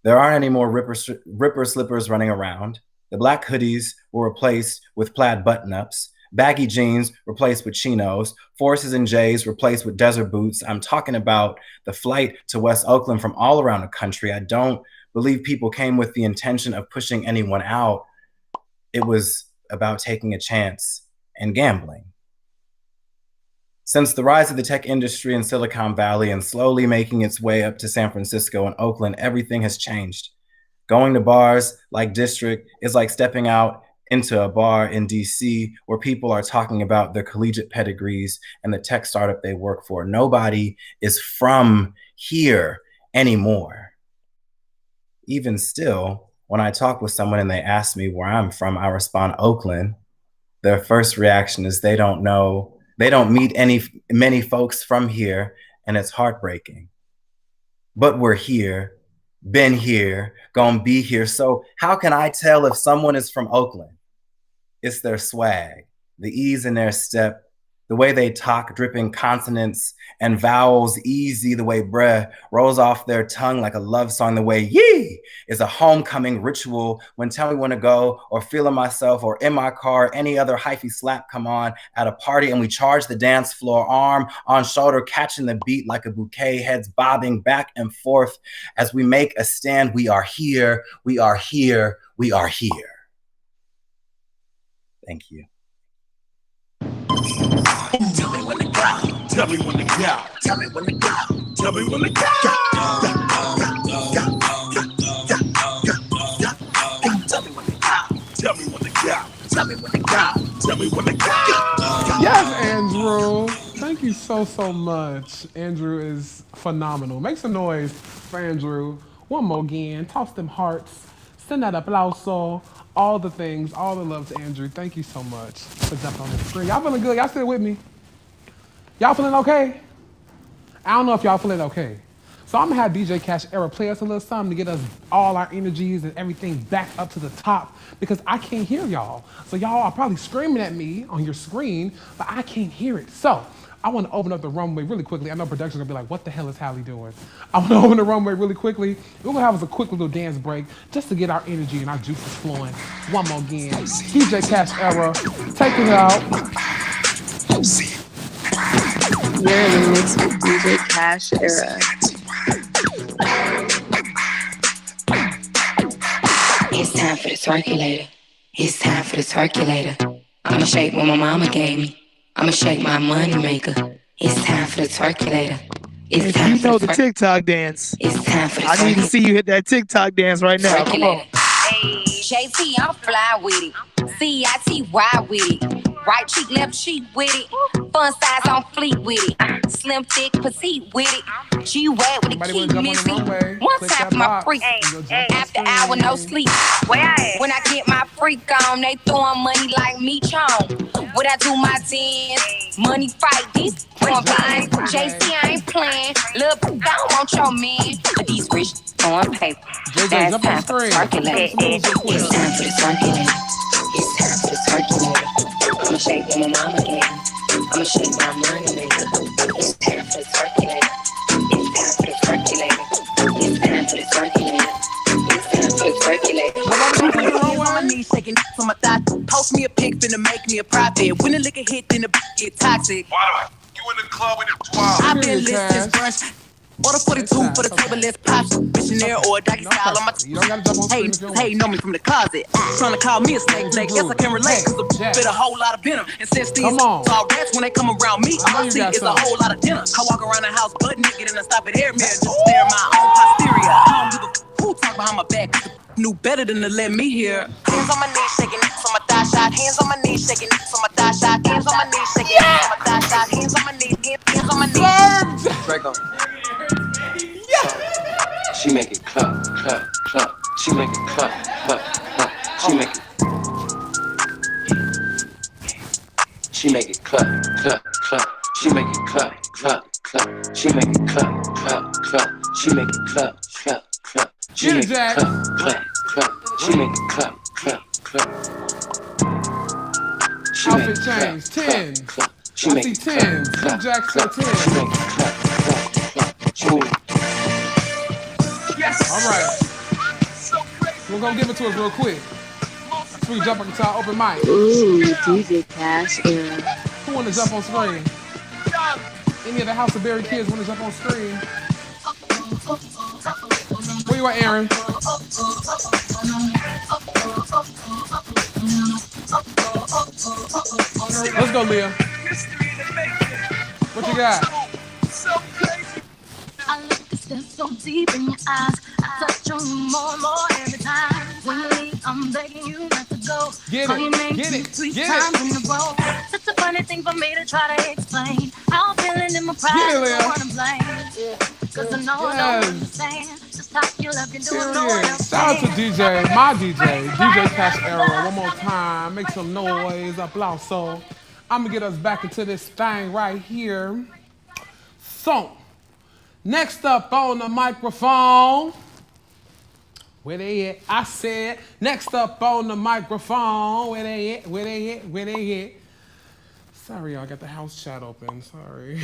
There aren't any more ripper slippers running around. The black hoodies were replaced with plaid button-ups, baggy jeans replaced with chinos, Forces and J's replaced with desert boots. I'm talking about the flight to West Oakland from all around the country. I don't believe people came with the intention of pushing anyone out. It was about taking a chance and gambling. Since the rise of the tech industry in Silicon Valley and slowly making its way up to San Francisco and Oakland, everything has changed. Going to bars like District is like stepping out into a bar in DC where people are talking about their collegiate pedigrees and the tech startup they work for. Nobody is from here anymore. Even still, when I talk with someone and they ask me where I'm from, I respond, Oakland. Their first reaction is they don't know. They don't meet many folks from here, and it's heartbreaking. But we're here, been here, gonna be here. So how can I tell if someone is from Oakland? It's their swag, the ease in their step, the way they talk, dripping consonants and vowels easy, the way breath rolls off their tongue like a love song, the way yee is a homecoming ritual when tell me when to go or feeling myself or in my car, any other hyphy slap come on at a party and we charge the dance floor, arm on shoulder, catching the beat like a bouquet, heads bobbing back and forth as we make a stand. We are here, we are here, we are here. Thank you. Tell me when to go. Tell me when to go. Tell me when to go. Tell me when to go. Tell me when to go. Tell me when to go. Tell me when to go. Tell me when to go. Yes, Andrew. Thank you so much. Andrew is phenomenal. Make some noise for Andrew. One more again. Toss them hearts. Send that aplauso. All the things, all the love to Andrew. Thank you so much for jumping on the screen. Y'all feeling good? Y'all still with me? Y'all feeling okay? I don't know if y'all feeling okay. So I'm gonna have DJ Cash Era play us a little something to get us all our energies and everything back up to the top because I can't hear y'all. So y'all are probably screaming at me on your screen, but I can't hear it. So I want to open up the runway really quickly. I know production's gonna be like, what the hell is Hallie doing? I want to open the runway really quickly. We're gonna have us a quick little dance break just to get our energy and our juices flowing. One more again. DJ Cash Era, take it out. You're in the mix with DJ Cash Era. It's time for the circulator. It's time for the circulator. I'ma shake what my mama gave me. I'ma shake my money maker. It's time for the circulator. It's if time you for know the the TikTok dance, It's time for the I need to see you hit that TikTok dance right now. Come on. Hey, JT, I'm fly with it. CITY with it. Right cheek, left cheek with it. Fun size on fleet with it. Slim, thick, petite with it. G-Wag with the key missing. One time for my freak. After hour, no sleep. When I get my freak on, they throwing money like me chong. When I do my dance, money fight these blind. JC, I ain't playing. Look, I don't want your man. But these rich on paper. That's time for the circulator. It's time for the circulator. It's time for the circulator. I'ma shake what my mama gave me. I'ma shake my money maker. It's time for the circulator. It's time for the circulator. It's time for the circulator. It's time for the circulator. On my knees, shaking on my thigh. Post me a pic, finna make me a profit. When the liquor hit, then the get toxic. Why do you in the club with the wild? I've been lit since brunch. Order 42 for the table, let's pop. Missionary or a doggy style on my hey, know me from the closet. Trying to call me a snake leg. Yes, I can relate, cause I bit a whole lot of venom. And since these all rats, when they come around me, all I see is a whole lot of dinner. I walk around the house butt naked and I stop at air mirror, just stare at my own posterior. I don't give a who talk behind my back. Knew better than to let me hear. Hands on my knees, shaking nicks on my thigh shot. Hands on my knees, shaking nicks on my thigh shot. Hands on my knees, shaking nicks on my thigh shot. Hands on my knees, hands on my knees. Draco. She make it clap, clap, clap. She make it clap, clap, clap. She make it. She make it clap, clap, clap. She make it clap, clap, clap. She make it clap, clap, clap. She make it clap, clap, clap. She make it clap, clap, clap. She make it clap, clap, clap. Outfit change, 10. I see 10. New Jack said 10. All right. We're going to give it to us real quick. So we jump up to our open mic. Ooh, DJ Cash era. Who want to jump on screen? Any of the House of Berry kids want to jump on screen? Where you at, Aaron? Let's go, Leah. What you got? I look a step so deep in your eyes. I touch on you more and more every time. When you leave, I'm begging you not to go. Get Call your name it, 3 times in a row. Such a funny thing for me to try to explain. How I'm feeling in my pride, I don't wanna blame. Cause I know I don't understand. Just how you love, you do no one else. Shout out to DJ, my DJ Cash era. One more time. Make some noise. Applause. I'm gonna get us back into this thing right here. So, next up on the microphone, where they at? I said, next up on the microphone, where they at? Where they at? Where they at? Sorry, y'all, I got the house chat open. Sorry.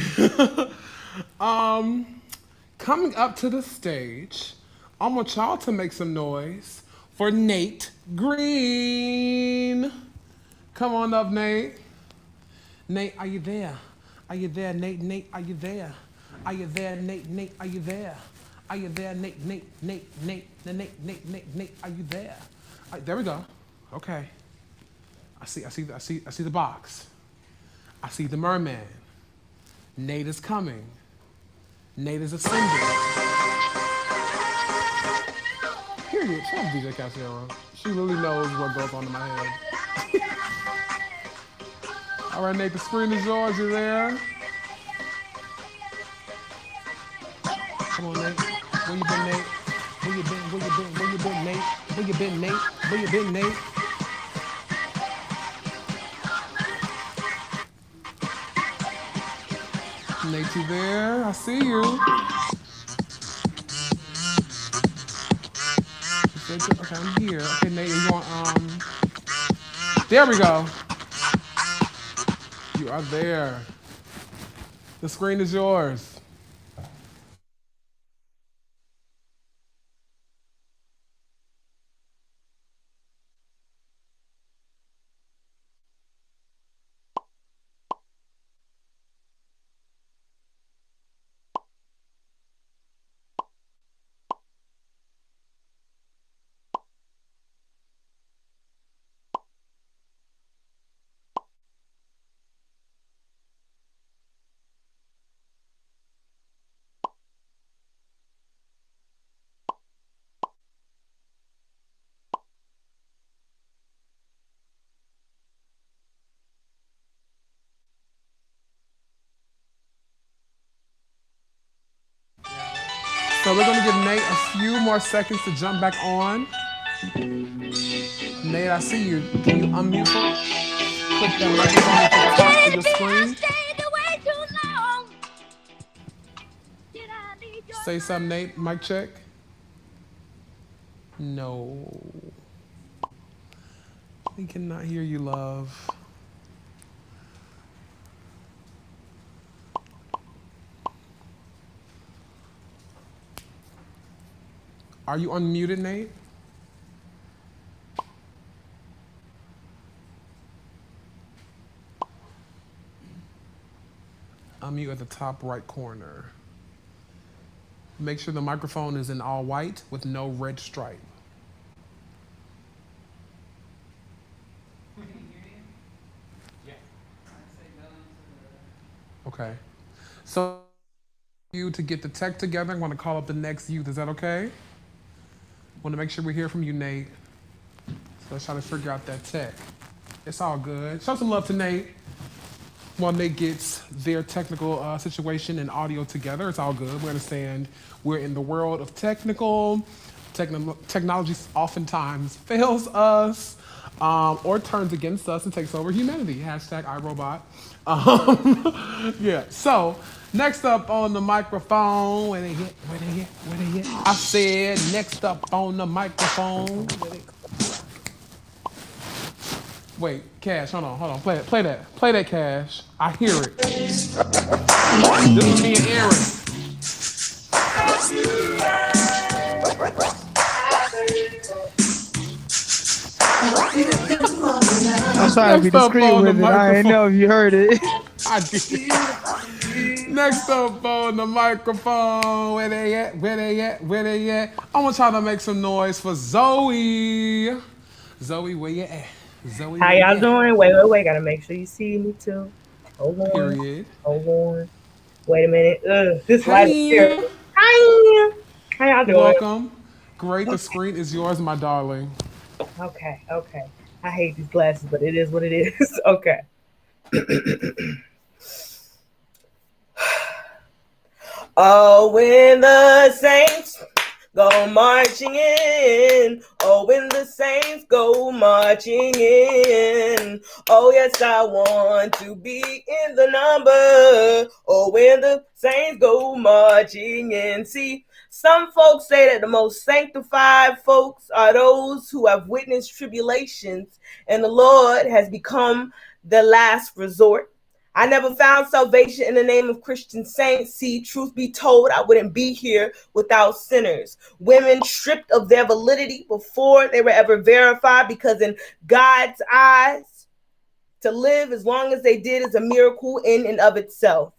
Coming up to the stage, I want y'all to make some noise for Nate Green. Come on up, Nate. Nate, are you there? Are you there, Nate? Nate, are you there? Are you there, Nate? Nate, are you there? Are you there, Nate? Nate, are you there? There we go. Okay. I see the box. I see the merman. Nate is coming. Nate is ascending. Period. Shout out to DJ Cassiero. She really knows what goes on in my head. All right, Nate, the screen is yours. You there? Come on, Nate. Where you been, Nate? Where you been, Nate? Where you been, Nate? Where you been, Nate? Nate, you there? I see you. Okay, I'm here. Okay, Nate, you want, there we go. You are there. The screen is yours. So we're gonna give Nate a few more seconds to jump back on. Nate, I see you. Can you unmute? Click that microphone at the top of your screen. Say something, Nate. Mic check. No. We cannot hear you, love. Are you unmuted, Nate? Unmute at the top right corner. Make sure the microphone is in all white with no red stripe. Okay. So you to get the tech together, I'm going to call up the next youth. Is that okay? Want to make sure we hear from you, Nate. So let's try to figure out that tech. It's all good. Show some love to Nate. while Nick gets their technical situation and audio together. It's all good. We understand we're in the world of technology oftentimes fails us or turns against us and takes over humanity. Hashtag iRobot. Yeah, so next up on the microphone, where they hit? I said next up on the microphone. Wait, Cash, hold on. Play that, Cash. I hear it. This is me and Aaron. I'm trying to be discreet with it. I didn't know if you heard it. I did. Next up on the microphone, where they at? I'm gonna try to make some noise for Zoey. Zoey, where you at? Zoey, how y'all doing? Wait. Gotta make sure you see me too. Hold on. Period. Hold on. Wait a minute. This light is here. Hi. How y'all doing? Welcome. Great. The screen is yours, my darling. Okay. I hate these glasses, but it is what it is. Okay. Oh, when the saints go marching in. Oh, when the saints go marching in. Oh, yes, I want to be in the number. Oh, when the saints go marching in. See, some folks say that the most sanctified folks are those who have witnessed tribulations, and the Lord has become the last resort. I never found salvation in the name of Christian saints. See, truth be told, I wouldn't be here without sinners. Women stripped of their validity before they were ever verified, because in God's eyes, to live as long as they did is a miracle in and of itself.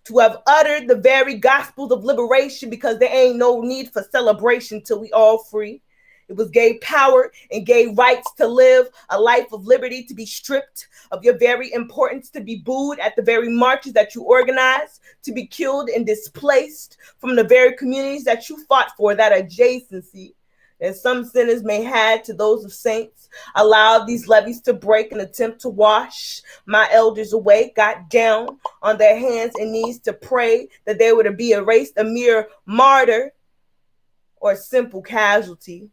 To have uttered the very gospels of liberation, because there ain't no need for celebration till we all free. It was gave power and gave rights to live a life of liberty, to be stripped of your very importance, to be booed at the very marches that you organized, to be killed and displaced from the very communities that you fought for, that adjacency that some sinners may had to those of saints. Allowed these levees to break and attempt to wash my elders away, got down on their hands and knees to pray that they were to be erased, a mere martyr or a simple casualty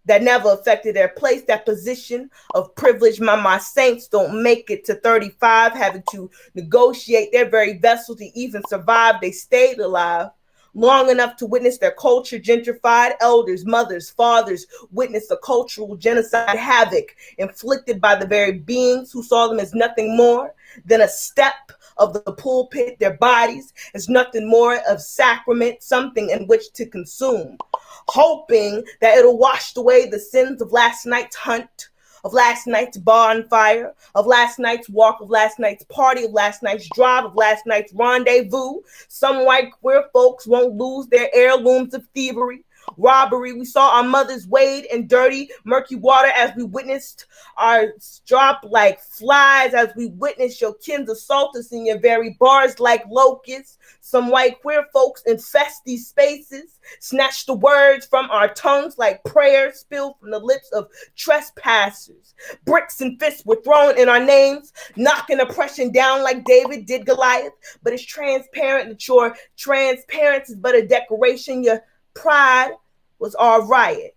that never affected their place, that position of privilege. My saints don't make it to 35, having to negotiate their very vessel to even survive. They stayed alive long enough to witness their culture gentrified. Elders, mothers, fathers witnessed a cultural genocide, havoc inflicted by the very beings who saw them as nothing more than a step of the pulpit, their bodies as nothing more of sacrament, something in which to consume, hoping that it'll wash away the sins of last night's hunt, of last night's bonfire, of last night's walk, of last night's party, of last night's drive, of last night's rendezvous. Some white queer folks won't lose their heirlooms of thievery, robbery. We saw our mothers wade in dirty, murky water as we witnessed our drop like flies, as we witnessed your kins assault us in your very bars like locusts. Some white queer folks infest these spaces, snatch the words from our tongues like prayers spilled from the lips of trespassers. Bricks and fists were thrown in our names, knocking oppression down like David did Goliath. But it's transparent that your transparency is but a decoration. Your pride was our riot.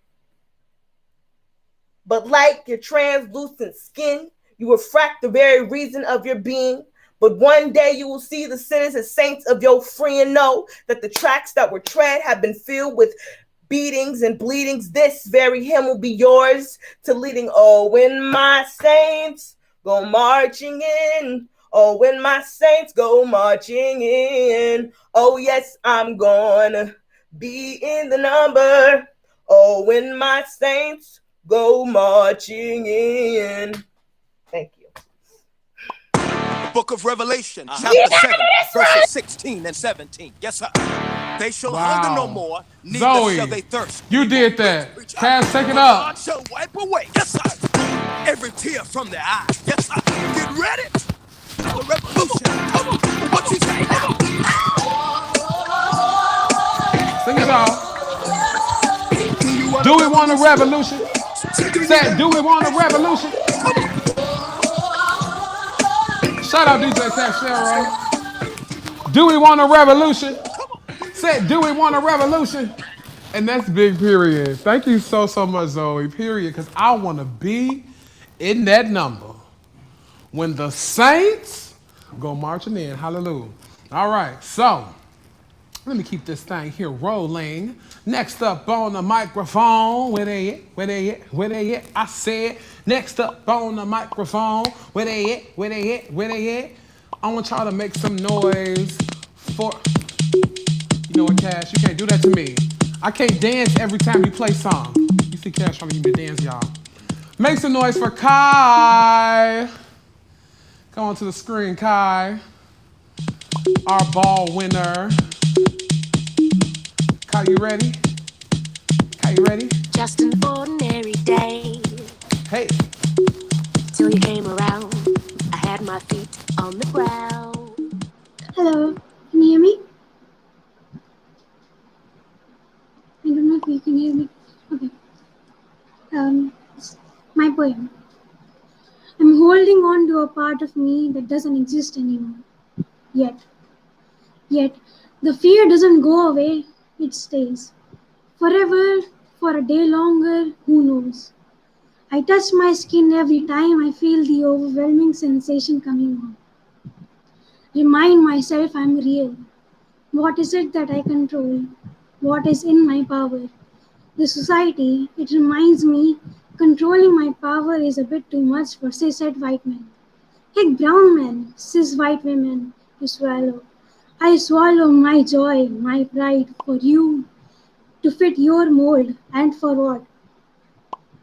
But like your translucent skin, you refract the very reason of your being. But one day you will see the sinners as saints of your free, and know that the tracks that were tread have been filled with beatings and bleedings. This very hymn will be yours to leading. Oh, when my saints go marching in. Oh, when my saints go marching in. Oh, yes, I'm gonna be in the number. Oh, when my saints go marching in. Thank you. Book of Revelation, chapter 7, verses 16 and 17. Yes, sir. They shall hunger no more, neither shall they thirst. You did that. Cass, take it up. God shall wipe away, yes, sir, every tear from their eyes. Yes, sir. Get ready for the revolution. What you say now? Sing it out. Do we want a revolution? Say, do we want a revolution? Shout out DJ Cashero. Do we want a revolution? Said, do we want a revolution? And that's big period. Thank you so much, Zoe, period. Because I want to be in that number when the saints go marching in. Hallelujah. All right, so let me keep this thing here rolling. Next up on the microphone, where they at? Where they at? Where they at? I said, next up on the microphone, where they at? Where they at? Where they at? I want y'all to make some noise for... You know what, Cash? You can't do that to me. I can't dance every time you play song. You see Cash trying to give me a dance, y'all. Make some noise for Kai. Come on to the screen, Kai. Our ball winner. Kai, you ready? Kai, you ready? Just an ordinary day. Hey. Till you came around, I had my feet on the ground. Hello, can you hear me? I don't know if you can hear me. Okay. My poem. I'm holding on to a part of me that doesn't exist anymore. Yet, the fear doesn't go away, it stays. Forever, for a day longer, who knows? I touch my skin every time I feel the overwhelming sensation coming on. Remind myself I'm real. What is it that I control? What is in my power? The society, it reminds me, controlling my power is a bit too much for cis-het white men. Heck, brown men, cis white women, to swallow. I swallow my joy, my pride for you, to fit your mold, and for what?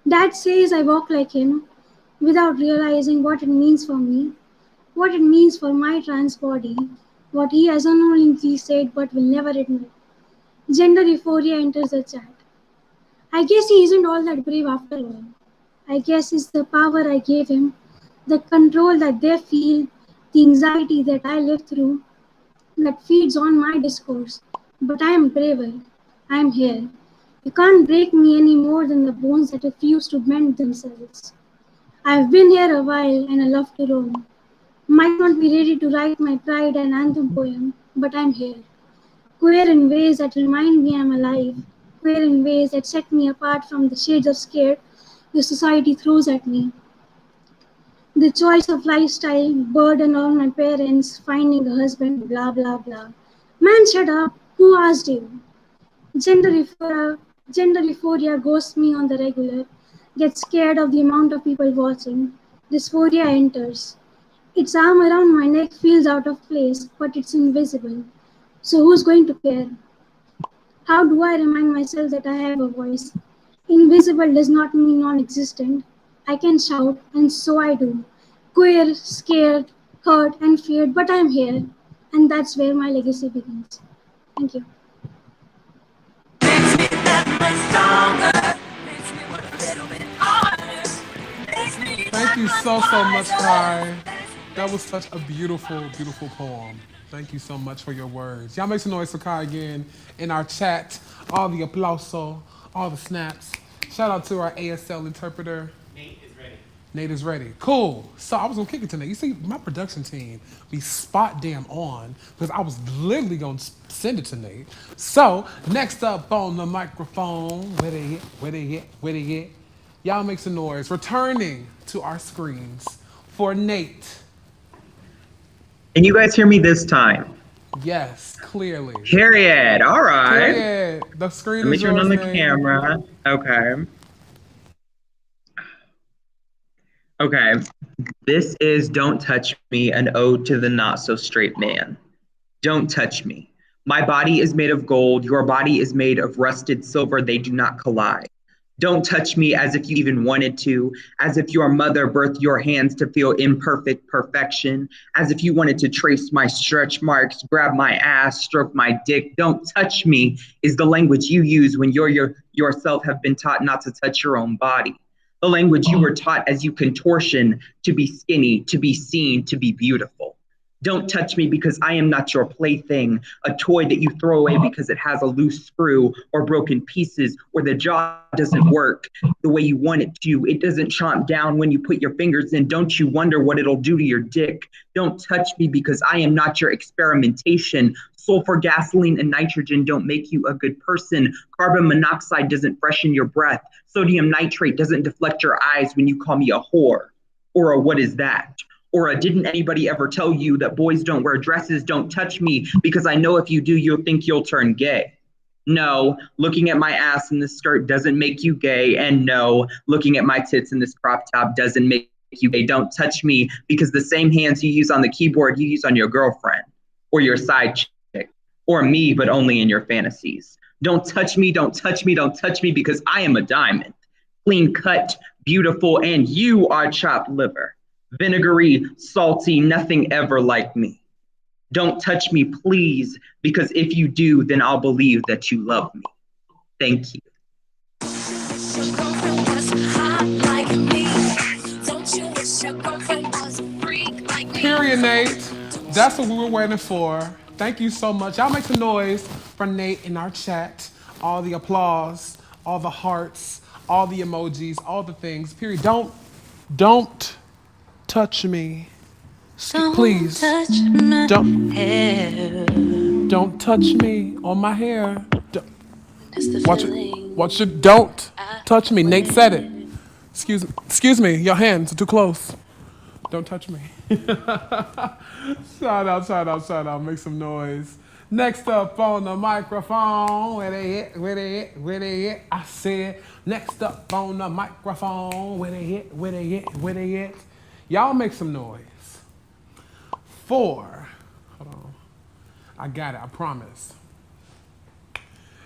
Dad says I walk like him, without realizing what it means for me, what it means for my trans body, what he has unknowingly said but will never admit. Gender euphoria enters the chat. I guess he isn't all that brave after all. I guess it's the power I gave him, the control that they feel, the anxiety that I live through, that feeds on my discourse. But I am braver. I am here. You can't break me any more than the bones that refuse to bend themselves. I've been here a while and I love to roam. Might not be ready to write my pride and anthem poem, but I'm here. Queer in ways that remind me I'm alive. Queer in ways that set me apart from the shades of scared the society throws at me. The choice of lifestyle, burden on my parents, finding a husband, blah blah blah. Man, shut up. Who asked you? Gender euphoria ghosts me on the regular. Get scared of the amount of people watching. Dysphoria enters. Its arm around my neck feels out of place, but it's invisible. So who's going to care? How do I remind myself that I have a voice? Invisible does not mean non-existent. I can shout, and so I do. Queer, scared, hurt, and feared, but I'm here. And that's where my legacy begins. Thank you. Thank you so much, Kai. That was such a beautiful, beautiful poem. Thank you so much for your words. Y'all make some noise for Kai again in our chat. All the applauso, all the snaps. Shout out to our ASL interpreter. Nate is ready. Cool. So I was gonna kick it to Nate. You see, my production team be spot damn on because I was literally gonna send it to Nate. So next up on the microphone, where they at? Where they at? Where they at? Y'all make some noise. Returning to our screens for Nate. Can you guys hear me this time? Yes, clearly. Period. All right. Period. The screen Let me is turn yours, on the Nate. camera. Okay. Okay. This is Don't Touch Me, an ode to the not so straight man. Don't touch me. My body is made of gold. Your body is made of rusted silver. They do not collide. Don't touch me as if you even wanted to, as if your mother birthed your hands to feel imperfect perfection, as if you wanted to trace my stretch marks, grab my ass, stroke my dick. Don't touch me is the language you use when yourself have been taught not to touch your own body. The language you were taught as you contortion to be skinny, to be seen, to be beautiful. Don't touch me because I am not your plaything, a toy that you throw away because it has a loose screw or broken pieces or the jaw doesn't work the way you want it to. It doesn't chomp down when you put your fingers in. Don't you wonder what it'll do to your dick? Don't touch me because I am not your experimentation. Sulfur, gasoline, and nitrogen don't make you a good person. Carbon monoxide doesn't freshen your breath. Sodium nitrate doesn't deflect your eyes when you call me a whore. Or a what is that? Or a didn't anybody ever tell you that boys don't wear dresses? Don't touch me because I know if you do, you'll think you'll turn gay. No, looking at my ass in this skirt doesn't make you gay. And no, looking at my tits in this crop top doesn't make you gay. Don't touch me because the same hands you use on the keyboard you use on your girlfriend or your side chick or me, but only in your fantasies. Don't touch me, don't touch me, don't touch me because I am a diamond. Clean cut, beautiful, and you are chopped liver. Vinegary, salty, nothing ever like me. Don't touch me, please, because if you do, then I'll believe that you love me. Thank you. Period, Nate. That's what we were waiting for. Thank you so much. Y'all make some noise for Nate in our chat. All the applause, all the hearts, all the emojis, all the things. Period. Don't touch me. Please. Touch my hair. Don't touch me on my hair. Watch it. Don't touch me. Nate said it. Excuse me. Your hands are too close. Don't touch me. Shout out. Make some noise. Next up on the microphone, where they hit. I said, next up on the microphone, where they hit. Y'all make some noise. Hold on. I got it, I promise.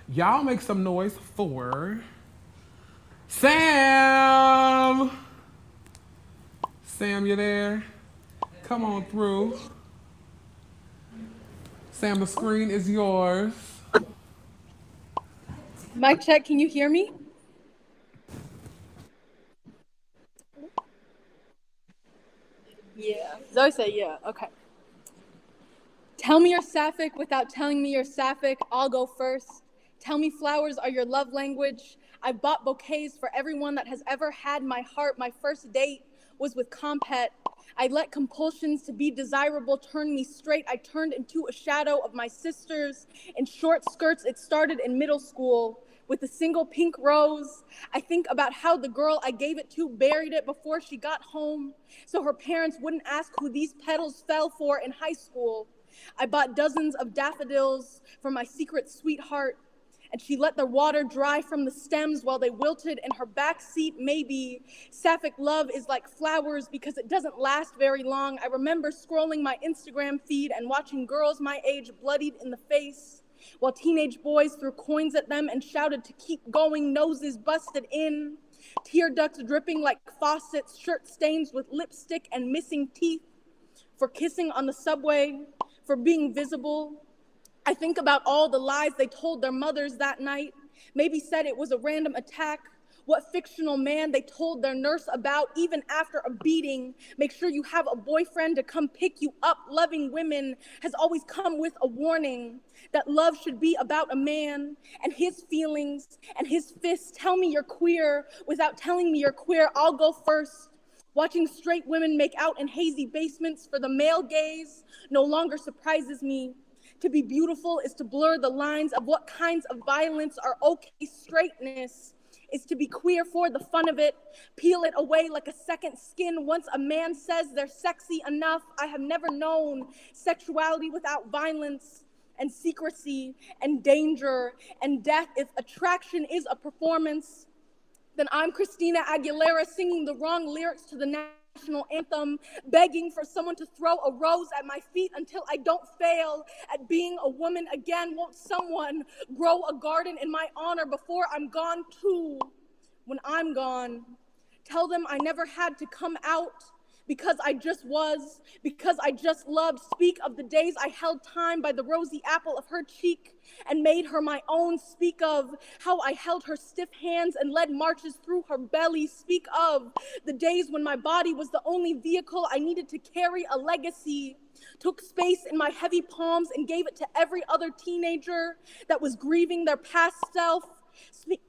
Y'all make some noise for Sam. Sam, you there? Come on through. Sam, the screen is yours. Mic check, can you hear me? Yeah. Zoe said yeah, okay. Tell me you're sapphic without telling me you're sapphic. I'll go first. Tell me flowers are your love language. I bought bouquets for everyone that has ever had my heart. My first date was with Compet. I let compulsions to be desirable turn me straight. I turned into a shadow of my sisters. In short skirts, it started in middle school with a single pink rose. I think about how the girl I gave it to buried it before she got home, so her parents wouldn't ask who these petals fell for in high school. I bought dozens of daffodils for my secret sweetheart, and she let the water dry from the stems while they wilted in her back seat. Maybe sapphic love is like flowers because it doesn't last very long. I remember scrolling my Instagram feed and watching girls my age bloodied in the face, while teenage boys threw coins at them and shouted to keep going, noses busted in, tear ducts dripping like faucets, shirt stains with lipstick and missing teeth, for kissing on the subway, for being visible. I think about all the lies they told their mothers that night, maybe said it was a random attack, what fictional man they told their nurse about even after a beating. Make sure you have a boyfriend to come pick you up. Loving women has always come with a warning that love should be about a man and his feelings and his fists. Tell me you're queer without telling me you're queer. I'll go first. Watching straight women make out in hazy basements for the male gaze no longer surprises me. To be beautiful is to blur the lines of what kinds of violence are okay. Straightness is to be queer for the fun of it. Peel it away like a second skin. Once a man says they're sexy enough, I have never known sexuality without violence and secrecy and danger and death. If attraction is a performance, then I'm Christina Aguilera singing the wrong lyrics to the national anthem, begging for someone to throw a rose at my feet until I don't fail at being a woman again. Won't someone grow a garden in my honor before I'm gone too? When I'm gone, tell them I never had to come out because I just was, because I just loved. Speak of the days I held time by the rosy apple of her cheek and made her my own. Speak of how I held her stiff hands and led marches through her belly. Speak of the days when my body was the only vehicle I needed to carry a legacy. Took space in my heavy palms and gave it to every other teenager that was grieving their past self. Speak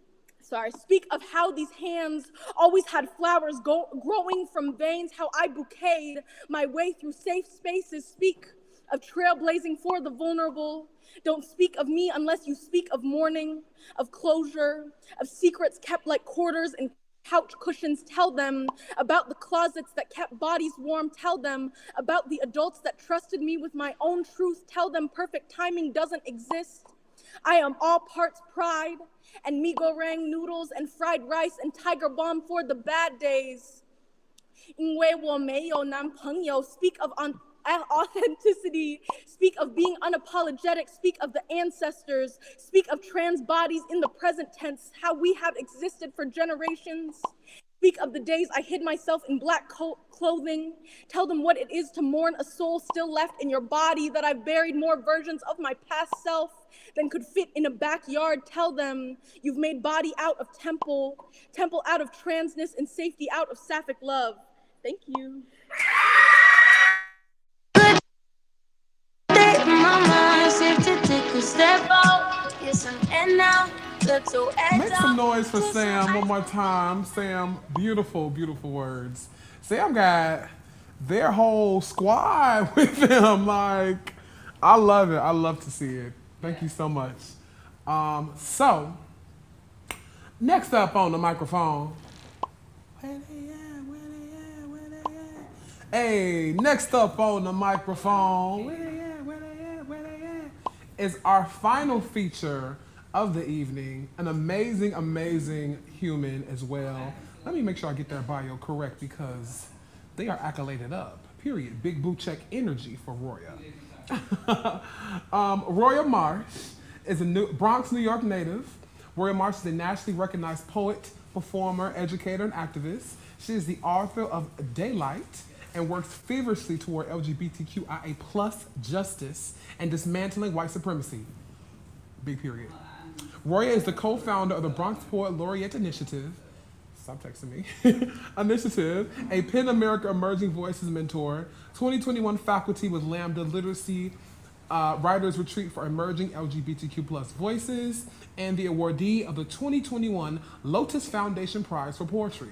of how these hands always had flowers growing from veins, how I bouqueted my way through safe spaces. Speak of trailblazing for the vulnerable. Don't speak of me unless you speak of mourning, of closure, of secrets kept like quarters and couch cushions. Tell them about the closets that kept bodies warm. Tell them about the adults that trusted me with my own truth. Tell them perfect timing doesn't exist. I am all parts pride and mee goreng noodles and fried rice and tiger balm for the bad days. 因为我没有男朋友. Speak of authenticity. Speak of being unapologetic. Speak of the ancestors. Speak of trans bodies in the present tense, how we have existed for generations. Speak of the days I hid myself in black clothing. Tell them what it is to mourn a soul still left in your body, that I've buried more versions of my past self than could fit in a backyard. Tell them you've made body out of temple out of transness, and safety out of sapphic love. Thank you. Make some noise for Sam one more time. Sam, beautiful, beautiful words. Sam got their whole squad with him. Like, I love it. I love to see it. Thank you so much. So, next up on the microphone. Hey, next up on the microphone is our final feature of the evening, an amazing, amazing human as well. Let me make sure I get their bio correct because they are accoladed up, period. Big blue check energy for Roya. Roya Marsh is a Bronx, New York native. Roya Marsh is a nationally recognized poet, performer, educator, and activist. She is the author of Daylight and works feverishly toward LGBTQIA+ justice and dismantling white supremacy. Big period. Roya is the co-founder of the Bronx Poet Laureate Initiative. Stop texting me. Initiative, a PEN America Emerging Voices mentor, 2021 faculty with Lambda Literacy Writers Retreat for Emerging LGBTQ+ Voices, and the awardee of the 2021 Lotus Foundation Prize for Poetry.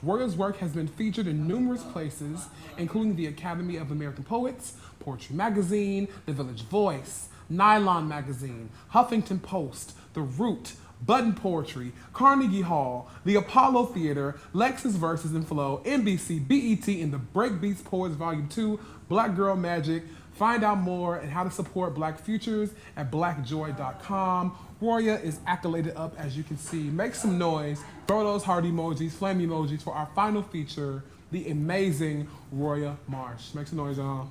Roya's work has been featured in numerous places, including the Academy of American Poets, Poetry Magazine, The Village Voice, Nylon Magazine, Huffington Post, The Root, Button Poetry, Carnegie Hall, the Apollo Theater, Lexus Verses and Flow, NBC, BET, and the Breakbeats Poets Volume 2, Black Girl Magic. Find out more and how to support Black Futures at blackjoy.com. Roya is accoladed up, as you can see. Make some noise. Throw those heart emojis, flame emojis for our final feature, the amazing Roya Marsh. Make some noise, y'all.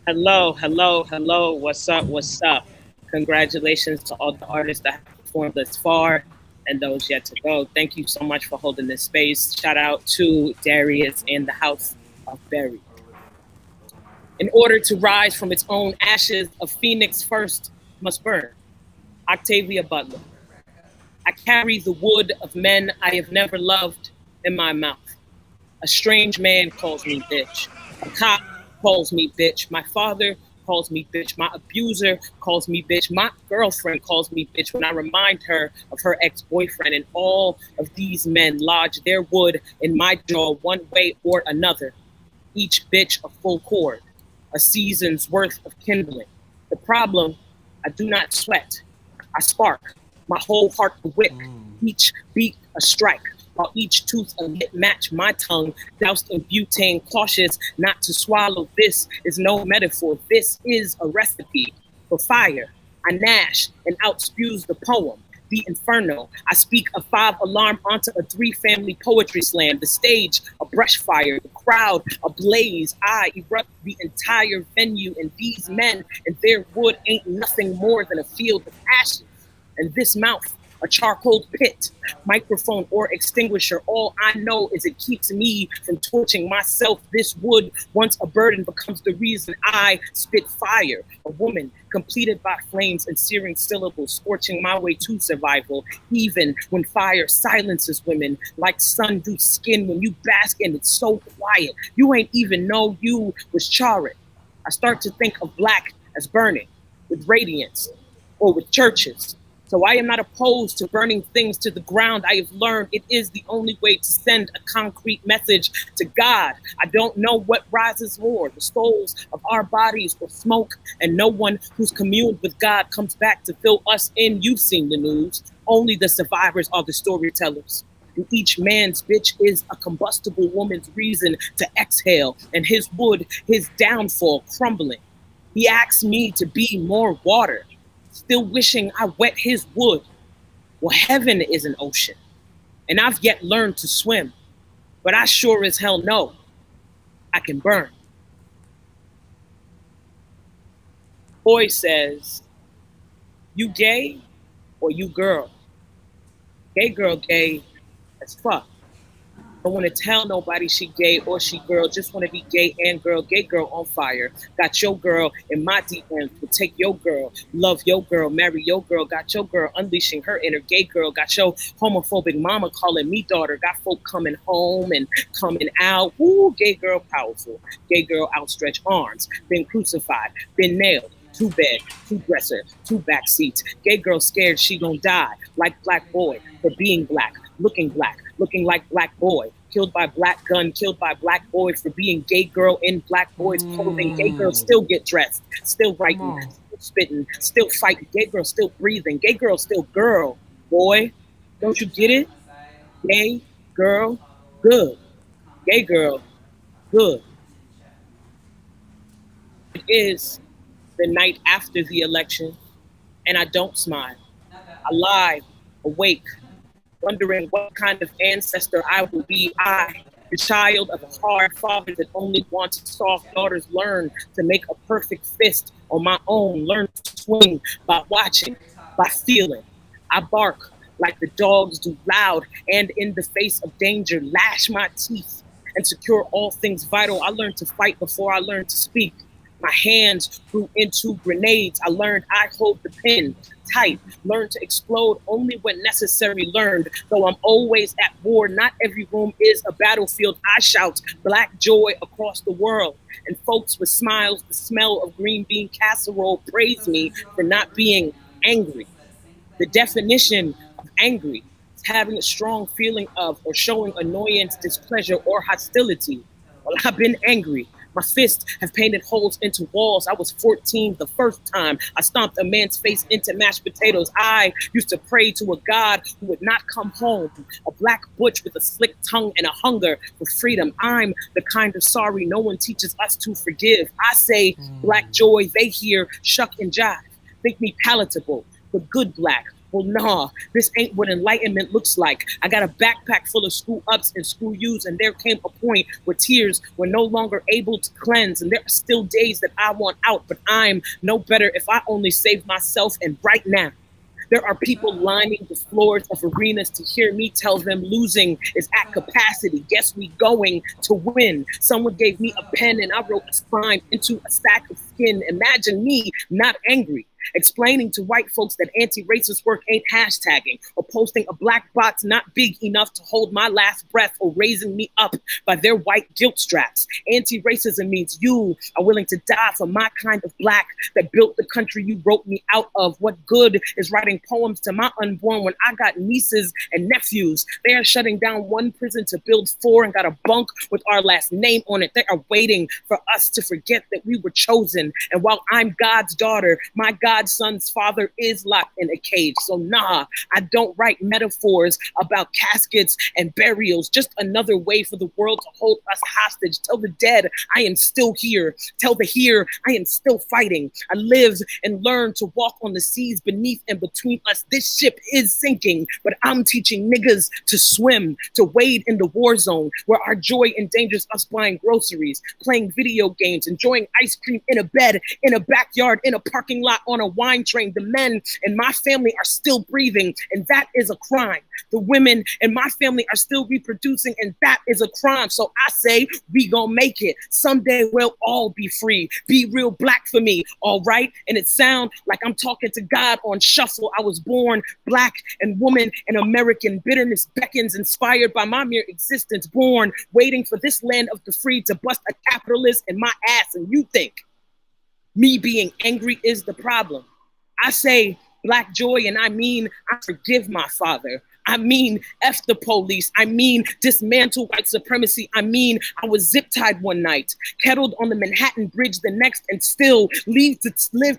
Hello, hello, hello. What's up? What's up? Congratulations to all the artists that have performed thus far and those yet to go. Thank you so much for holding this space. Shout out to Darius and the House of Berry. In order to rise from its own ashes, a phoenix first must burn. Octavia Butler. I carry the wood of men I have never loved in my mouth. A strange man calls me bitch. A cop calls me bitch. My father calls me bitch. My abuser calls me bitch. My girlfriend calls me bitch when I remind her of her ex-boyfriend. And all of these men lodge their wood in my jaw one way or another. Each bitch a full cord, a season's worth of kindling. The problem, I do not sweat. I spark. My whole heart a wick. Each beat a strike. While each tooth a lit match, my tongue doused in butane, cautious not to swallow. This is no metaphor. This is a recipe for fire. I gnash and out spews the poem, the inferno. I speak a 5-alarm onto a 3-family poetry slam. The stage a brush fire, the crowd ablaze. I erupt the entire venue, and these men and their wood ain't nothing more than a field of ashes. And this mouth, a charcoal pit, microphone or extinguisher. All I know is it keeps me from torching myself. This wood, once a burden, becomes the reason I spit fire. A woman completed by flames and searing syllables, scorching my way to survival. Even when fire silences women, like sun-dew skin when you bask in it so quiet, you ain't even know you was charring. I start to think of black as burning, with radiance, or with churches. So I am not opposed to burning things to the ground. I have learned it is the only way to send a concrete message to God. I don't know what rises more, the souls of our bodies or smoke, and no one who's communed with God comes back to fill us in. You've seen the news. Only the survivors are the storytellers. And each man's bitch is a combustible woman's reason to exhale, and his wood, his downfall crumbling. He asks me to be more water, still wishing I wet his wood. Well, heaven is an ocean, and I've yet learned to swim, but I sure as hell know I can burn. Boy says, you gay or you girl? Gay girl gay as fuck. Don't want to tell nobody she gay or she girl, just want to be gay and girl. Gay girl on fire. Got your girl in my DMs. Will take your girl, love your girl, marry your girl. Got your girl unleashing her inner gay girl. Got your homophobic mama calling me daughter. Got folk coming home and coming out. Ooh, gay girl powerful. Gay girl outstretched arms. Been crucified, been nailed. 2 bed, 2 dresser, 2 back seats. Gay girl scared she gon' die. Like black boy for being black. Looking like black boy, killed by black gun, killed by black boy for being gay girl in black boy's clothing. Gay girl still get dressed, still writing, still spitting, still fighting. Gay girl still breathing. Gay girl still girl. Boy, don't you get it? Gay girl, good. Gay girl, good. It is the night after the election, and I don't smile. I lie, awake, wondering what kind of ancestor I will be. I, the child of a hard father that only wants soft daughters, learn to make a perfect fist on my own, learn to swing by watching, by feeling. I bark like the dogs do, loud and in the face of danger, lash my teeth and secure all things vital. I learned to fight before I learned to speak. My hands grew into grenades. I learned I hold the pen tight, learned to explode only when necessary, learned, though I'm always at war, not every room is a battlefield. I shout black joy across the world, and folks with smiles, the smell of green bean casserole, praise me for not being angry. The definition of angry is having a strong feeling of or showing annoyance, displeasure, or hostility. Well, I've been angry. My fists have painted holes into walls. I was 14 the first time I stomped a man's face into mashed potatoes. I used to pray to a God who would not come home, a black butch with a slick tongue and a hunger for freedom. I'm the kind of sorry no one teaches us to forgive. I say black joy, they hear shuck and jive, think me palatable, but good black. Well, nah, this ain't what enlightenment looks like. I got a backpack full of screw ups and screw yous, and there came a point where tears were no longer able to cleanse, and there are still days that I want out, but I'm no better if I only save myself. And right now, there are people lining the floors of arenas to hear me tell them losing is at capacity. Guess we going to win. Someone gave me a pen and I wrote a spine into a sack of skin. Imagine me not angry, explaining to white folks that anti-racist work ain't hashtagging or posting a black box not big enough to hold my last breath or raising me up by their white guilt straps. Anti-racism means you are willing to die for my kind of black that built the country you wrote me out of. What good is writing poems to my unborn when I got nieces and nephews? They are shutting down one prison to build 4 and got a bunk with our last name on it. They are waiting for us to forget that we were chosen. And while I'm God's daughter, my God's son's father is locked in a cage. So nah, I don't write metaphors about caskets and burials. Just another way for the world to hold us hostage. Tell the dead I am still here. Tell the here I am still fighting. I live and learn to walk on the seas beneath and between us. This ship is sinking, but I'm teaching niggas to swim, to wade in the war zone where our joy endangers us buying groceries, playing video games, enjoying ice cream in a bed, in a backyard, in a parking lot, on a a wine train. The men in my family are still breathing, and that is a crime. The women in my family are still reproducing, and that is a crime. So I say we gonna make it. Someday we'll all be free. Be real black for me, all right? And it sounds like I'm talking to God on shuffle. I was born black and woman and American. Bitterness beckons, inspired by my mere existence. Born, waiting for this land of the free to bust a capitalist in my ass. And you think me being angry is the problem? I say black joy, and I mean I forgive my father. I mean F the police. I mean dismantle white supremacy. I mean I was zip-tied one night, kettled on the Manhattan Bridge the next, and still live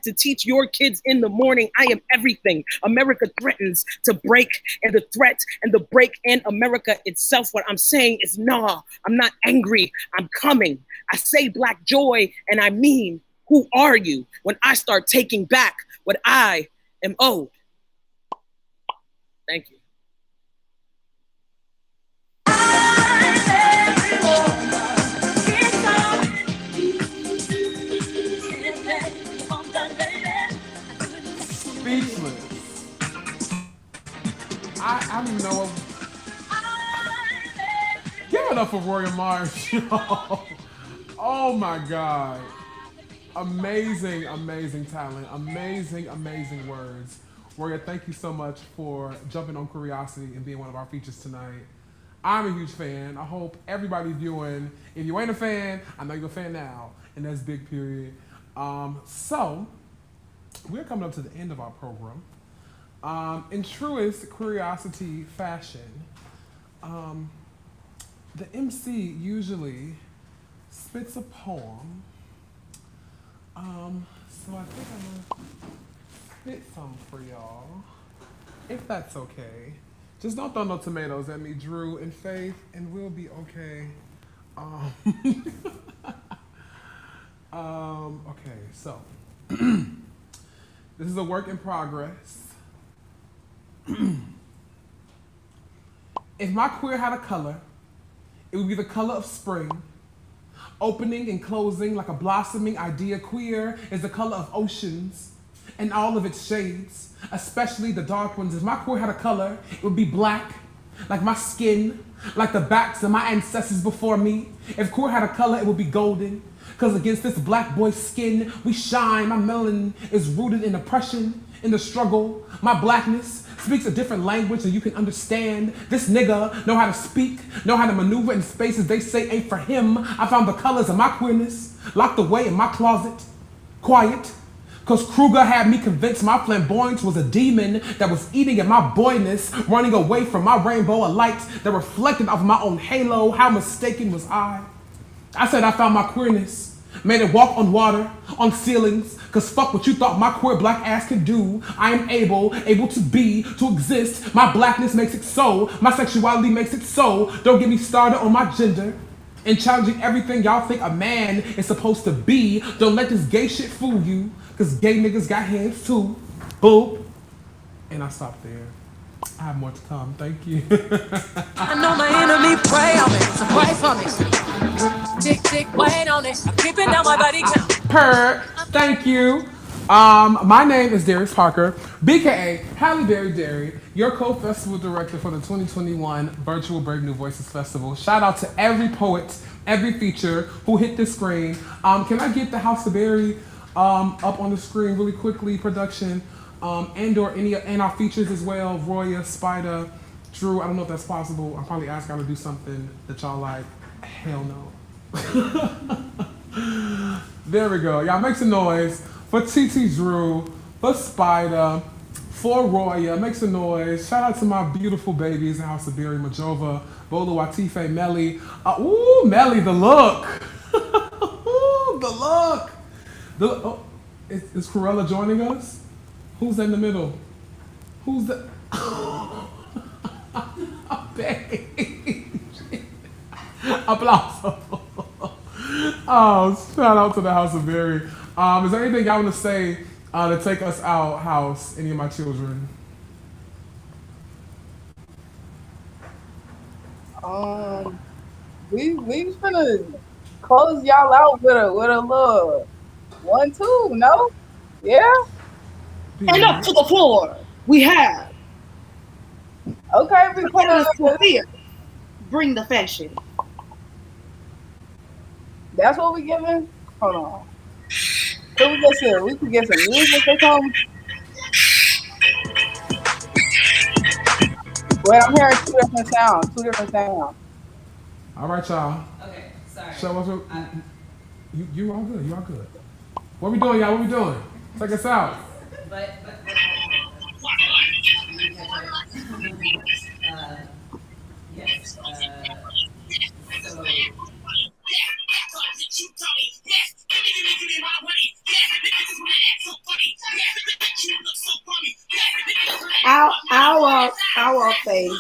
to teach your kids in the morning. I am everything America threatens to break, and the threat and the break and America itself. What I'm saying is, nah, I'm not angry. I'm coming. I say black joy, and I mean, who are you when I start taking back what I am owed? Thank you. Speechless. I don't even know. Give it up for Roya Marsh. Oh my God. Amazing, amazing talent. Amazing, amazing words. Roya, thank you so much for jumping on Queeriosity and being one of our features tonight. I'm a huge fan. I hope everybody viewing, if you ain't a fan, I know you're a fan now, and that's big period. So, we're coming up to the end of our program. In truest Queeriosity fashion, the MC usually spits a poem. So I think I'm gonna spit some for y'all, if that's okay. Just don't throw no tomatoes at me, Drew and Faith, and we'll be okay. Okay, so this is a work in progress. If my queer had a color, it would be the color of spring. Opening and closing like a blossoming idea. Queer is the color of oceans and all of its shades, especially the dark ones. If my queer had a color, it would be black, like my skin, like the backs of my ancestors before me. If queer had a color, it would be golden, because against this black boy's skin, we shine. My melanin is rooted in oppression, in the struggle. My blackness speaks a different language so you can understand. This nigga know how to speak, know how to maneuver in spaces they say ain't for him. I found the colors of my queerness locked away in my closet, quiet, because Kruger had me convinced my flamboyance was a demon that was eating at my boyness, running away from my rainbow of light that reflected off my own halo. How mistaken was I? I said I found my queerness, made it walk on water, on ceilings, cause fuck what you thought my queer black ass could do. I am able to be, to exist. My blackness makes it so, my sexuality makes it so. Don't get me started on my gender and challenging everything y'all think a man is supposed to be. Don't let this gay shit fool you, cause gay niggas got hands too. Boop. And I stopped there. I have more to come, thank you. I know my enemy pray on me, so pray for me. Tick, tick, wait on it. Keep it down my body count. Thank you. My name is Darius Parker, BKA Halle Berry Derry, your co-festival director for the 2021 Virtual Brave New Voices Festival. Shout out to every poet, every feature who hit the screen. Can I get the House of Berry up on the screen really quickly, production, and or any and our features as well, Roya, Spider, Drew. I don't know if that's possible. I'll probably ask y'all to do something that y'all like. Hell no. There we go. Y'all make some noise for TT Drew, for Spider, for Roya. Make some noise. Shout out to my beautiful babies in House of Berry, Majova, Bola Watife, Melly. Ooh, Melly, the look. Ooh, the look. Is Cruella joining us? Who's in the middle? Who's the... Applause. Oh, shout out to the House of Berry. Is there anything y'all want to say to take us out, House, any of my children? We finna close y'all out with a little 1-2, no? Yeah? And up to the floor, we have. Okay, repetitive fear. Bring the fashion. That's what we giving? Hold on. Can we could get some music or something? Wait, I'm hearing two different sounds. All right, y'all. Okay, sorry. Show us what you all good. You all good. What we doing, y'all? What we doing? Check us out. But yes. So. Our face.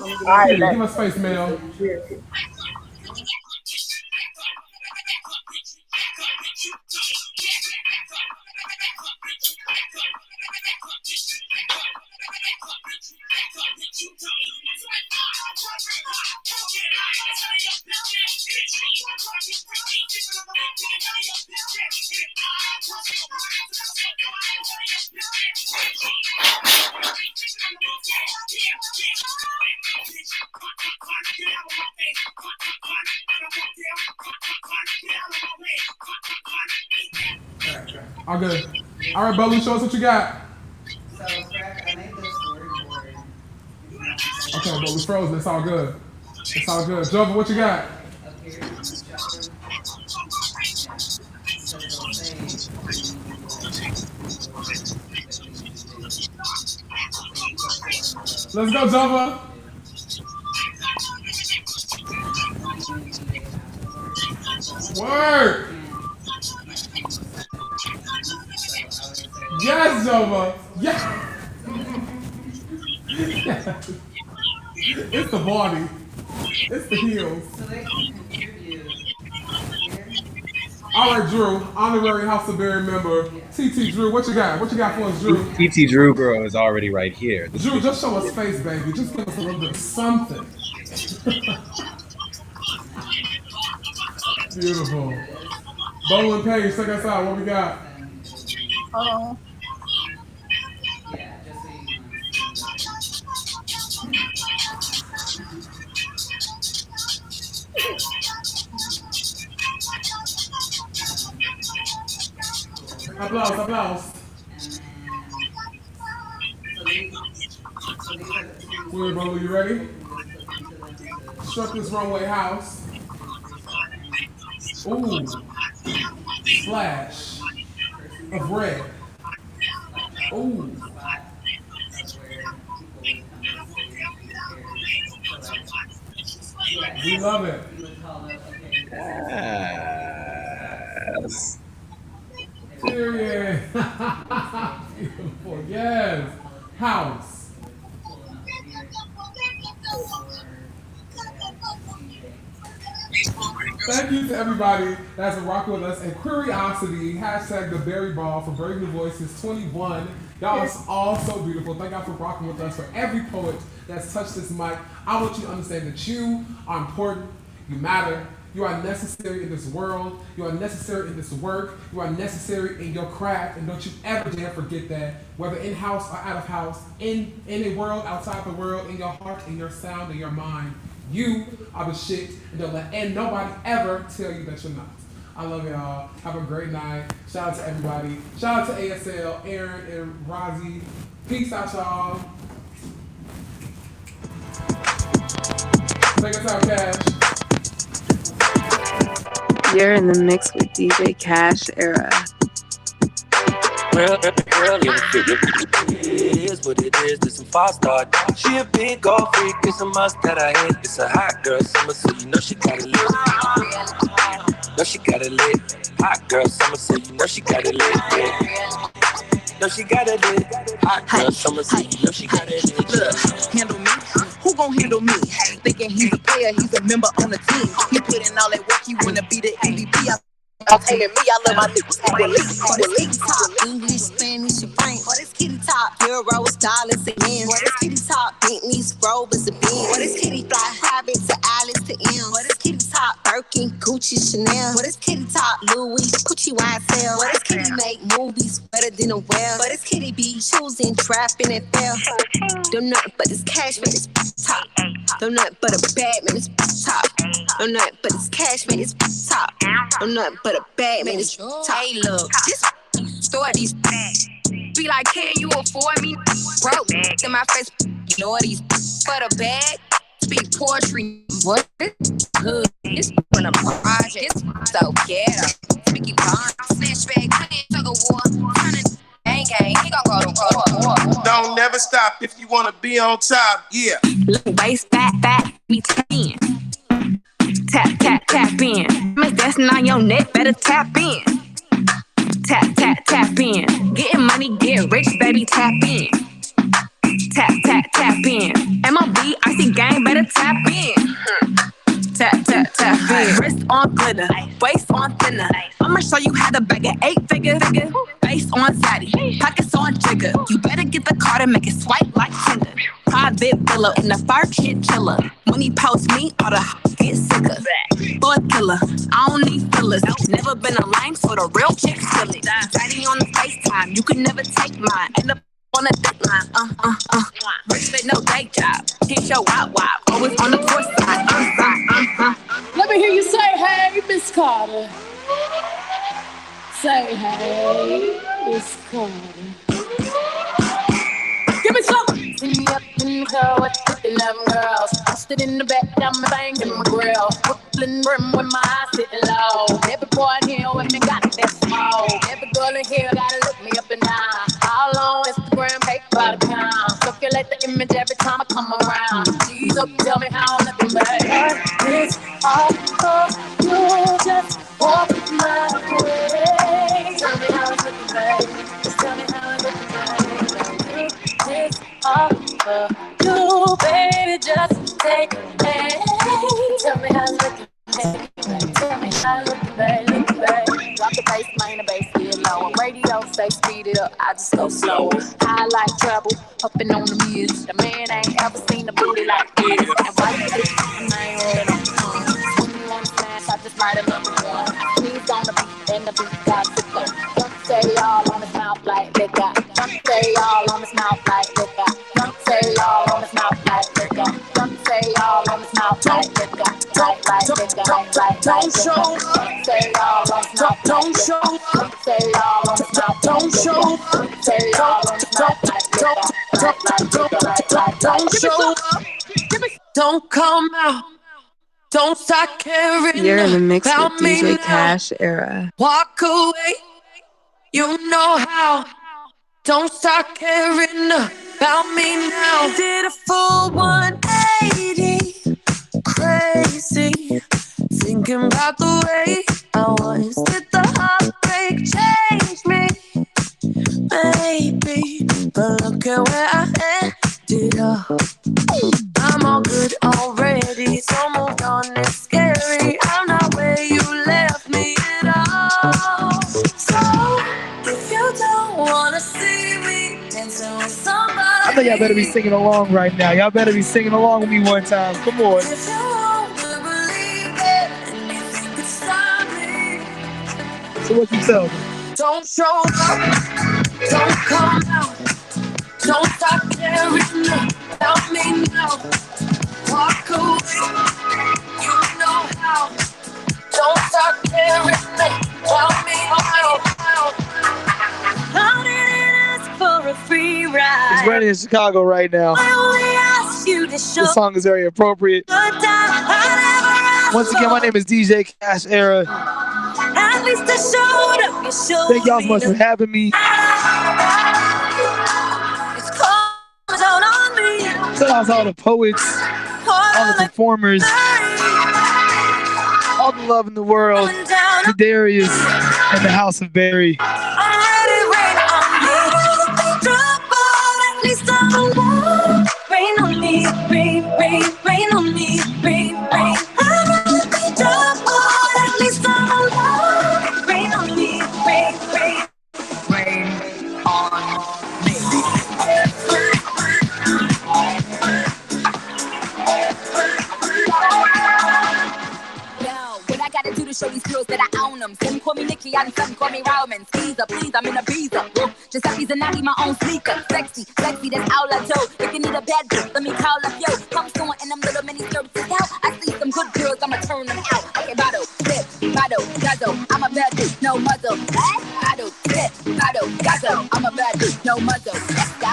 All right, give us space, Mel. All good. All right, Ballroom, show us what you got. So, Crack, I made this storyboard. Okay, but we frozen. It's all good. It's all good. Jova, what you got? Up here in the shop room. Yeah. So they'll say, let's go, Jova. Word. Yes, Jova. Yes. Yes. It's the body. It's the heels. So they can contribute here. All right, Drew, honorary House of Berry member. TT Drew, what you got? What you got for us, Drew? TT Drew girl is already right here. Drew, just show us face, baby. Just give us a little bit of something. Beautiful. Bowling Page, check us out. What we got? Hold on. Yeah, just so you Applause, applause. Wait, Bowling, you ready? Struck this runway house. Ooh. Splash of red. Ooh. We love it. Yes. Period. Beautiful. Yes. House. Thank you to everybody that's rocking with us. And Queeriosity, hashtag the Berry Ball for Brave New Voices 21. Y'all are all so beautiful. Thank y'all for rocking with us. For every poet that's touched this mic, I want you to understand that you are important, you matter, you are necessary in this world, you are necessary in this work, you are necessary in your craft, and don't you ever dare forget that, whether in-house or out of house, in a world, outside the world, in your heart, in your sound, in your mind. You are the shit, and don't let nobody ever tell you that you're not. I love y'all. Have a great night. Shout out to everybody. Shout out to ASL, Aaron, and Rozzy. Peace out, y'all. Take us out, Cash. You're in the mix with DJ Cash Era. It is what it is, this some false start. She a big old freak, it's a must that I hit. It's a hot girl summer, so you know she got it lit. Know she got it lit. Hot girl summer, so you know she got it lit. Know she got it lit. Hot girl summer, so you know she got it lit. Look, handle me. Who gon' handle me? Thinking he's a player, he's a member on the team. He put in all that work, he wanna be the MVP. I'm telling me, I love my niggas. Top English, Spanish, and French. What is kitty top? Euros, dollars, and yen. What is kitty top? Bentleys, Rovers, and Benz. What is kitty fly? Habit to Alice to M. What is kitty top? Birkin, Gucci, Chanel. What is kitty top? Louis, Gucci, YSL. What is kitty make movies better than a well? What is kitty They be choosing, trapping and fail. Don't nothing but this cash, man, this top. Don't nothing but a bag, man, this top. Don't nothing but this cash, man, this top. Don't nothing but a bag, man, this top. Hey, look, this store these bags. Be like, can you afford me? Broke in my face, you know these for the bag. Speak poetry, what? Good. It's from the project. It's so ghetto. Speaking bond, flashback, tug of war. Gang, he gon' go to war. Don't never stop if you wanna be on top. Yeah. Look, waist fat, we tap in. Tap in. Miss dancing on your neck, better tap in. Tap in. Getting money, get rich, baby, tap in. Tap in. MLB, icy gang, better tap in. Tap in. Wrist on glitter, waist on thinner. I'ma show you how to bag an 8-figure. Face on zaddy, pockets on jigger. You better get the card and make it swipe like Tinder. Private villa in the fire kid chiller. When he post me, all the get sicker. Boy killer, I don't need fillers. Never been a lame, so the real chicks feel it. Daddy on the FaceTime, you can never take mine. End up on a deadline, Rich fit no day job. Keep your wop, always on the course side, Let me hear you say, hey, Miss Carter. Say, hey, Miss Carter. Give me some. See me up in the club with 11 girls. I stood in the back, down my bank in my grill. Brooklyn rim with my eyes sitting low. Every boy in here with me got that small. Every girl in here gotta look me up and down. All on Instagram, cake by the pound. Circulate the image every time I come around. Please up, tell me how I'm looking back. It's all for you, just walk my way. Tell me how I'm looking back. Just tell me how I'm looking back. It's all for you, baby, just take it. Tell me how I'm looking back. Tell me how I'm looking back. Drop the bass, man, the bass get lower. Radio say speed it up, I just go slower. High like trouble, upping on the music. The man ain't ever seen a booty like this. And why you think I ain't rolling on the tongue? When you want to smash, I just write another one. He's on the beat and the beat got sicker. Don't say all on his mouth like liquor. Don't say all on his mouth like liquor. Don't say all on his mouth like liquor. Don't say all on his mouth like liquor. Like liquor. Don't show up. Say all on his mouth. Don't show up. Say all on his mouth. Don't show up. Say all on his mouth like liquor. Don't show up. Don't come out. Don't start caring. You're in the mix with about me DJ now. Cash era. Walk away. You know how. Don't start caring about me now. Did a full 180. Crazy. Thinking about the way I was. Did the heartbreak change me? Maybe. But look at where I ended up. I'm all good already. So moved on, it's scary. I'm not where you left me at all. So if you don't wanna see me dancing with somebody, I think y'all better be singing along right now. Y'all better be singing along with me one time. Come on. if you wanna believe it, and you think it's stop me, So what you tell me? don't show up, don't come out, don't stop caring about me now. Walk away, you know how. Don't stop caring about me now. I didn't ask for a free ride. It's raining in Chicago right now. I only asked you to show This song is very appropriate. good time. I never asked Once again, my name is DJ Cash Era. At least I showed up. You showed Thank y'all so me much for having me. it's cold out on me. Shout out to all the poets, all the performers, all the love in the world, to Darius and the House of Barry. I'm ready, rain on me. Drop on, at least I'm alone. Rain on me, rain on me, rain. I'm ready, drop on, at least I'm alone. Rain on me, rain on me. Yo, what I gotta do to show these girls that I own own them. Some call me Nikki and some call me Roman. Skeezer, please, I'm in a visa. Giuseppe's and I eat my own sneaker. Sexy, sexy, that's all I do. If you need a bad bitch, let me call up yo. Come soon in them little mini skirts out. I see some good girls, I'ma turn them out. Okay, bottle, flip, bottle, guzzle. I'm a bad bitch, no muzzle. Bottle, flip, bottle, guzzle. I'm a bad bitch, no muzzle. Let's go.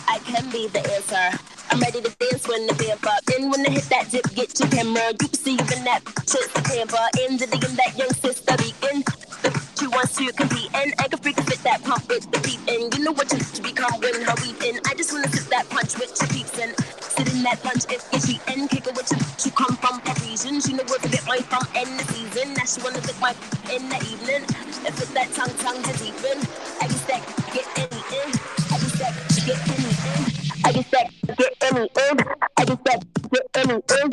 I can be the answer. I'm ready to dance when the vamp up. And when I hit that dip, get your camera. You can see even that shit's the camper. In the digging that young sister begin. The she wants to compete. And I can freaking fit that pump with the beat. And you know what you become when her weeping. I just wanna sit that punch with your peeps. And sit in that lunch if you cheat. And kick it with you come from Parisian. She know where to get my from in the season. Now she wanna lick my in the evening. And fit that tongue to deepen. I guess that get any in. I guess that get any in. I guess that get any in. I guess that get any in.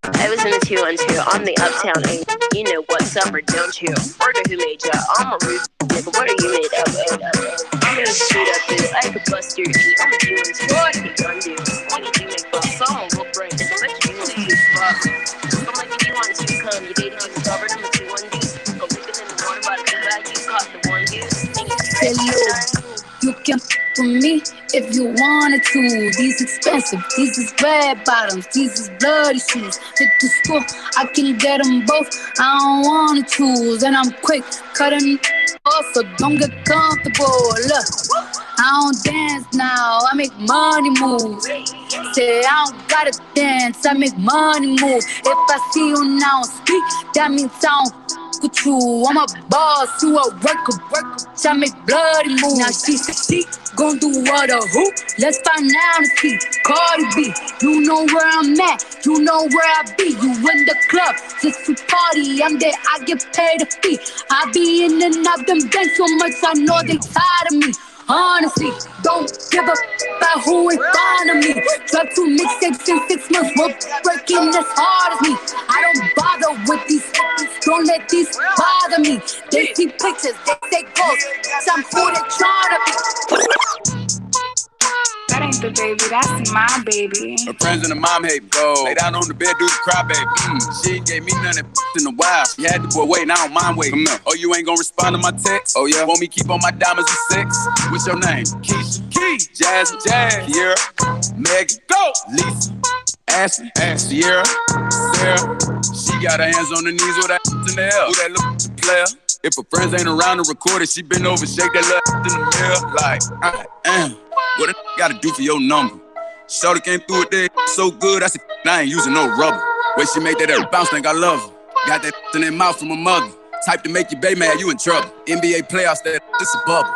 I was in the 212 on the uptown 8. You know what's up or don't you? Order who made ya? I'm a rude nigga. What are you made up of? I'm gonna shoot up this. I could bust your eat. I'm a 212. What you gonna do? When you do make bucks, I'm a little brain. Let you want to fuck. I'm like, if you want to come, you dating you discovered. I'm a 212. Go looking in the water by the bag. You caught the one dude. You can for me if you wanted to. These expensive, these is red bottoms, these is bloody shoes. Hit the school, I can get them both. I don't wanna choose, and I'm quick cutting off, so don't get comfortable. Look, I don't dance now, I make money move. Say I don't gotta dance, I make money move. If I see you now speak, that means I don't with you. I'm a boss, you a worker. I make bloody moves. Now she said she gon' do what a who? Let's find out and see. Cardi B, you know where I'm at, you know where I be. You in the club, just to party. I'm there, I get paid a fee. I be in and out them banks so much, I know they tired of me. Honestly, don't give a about who in front of me. Drop 2 mixtapes in 6 months, we're breaking as hard as me. I don't bother with these, don't let these bother me. They see pictures, they say ghosts, I'm who they tryna be. That ain't the baby, that's my baby. Her friends and her mom hate me. Lay down on the bed, do the cry, baby. She ain't gave me none of that in a while. You had the boy waiting, I don't mind waiting. Oh, you ain't gonna respond to my text? Oh, yeah? Want me keep on my diamonds and 6? What's your name? Keisha, Key, Jasmine, Jazz, Kiera, Megan, go, Lisa, Ashley, Sierra, Sarah. She got her hands on her knees with that in the air. Who that little player? If her friends ain't around to record it, she been over, shake that little in the mirror. Like, I am. What a gotta do for your number? Shorty came through it there so good, I said, I ain't using no rubber. Way she make that bounce, think I love her. Got that in her mouth from her mother. Type to make you bae mad, you in trouble. NBA playoffs, this a bubble.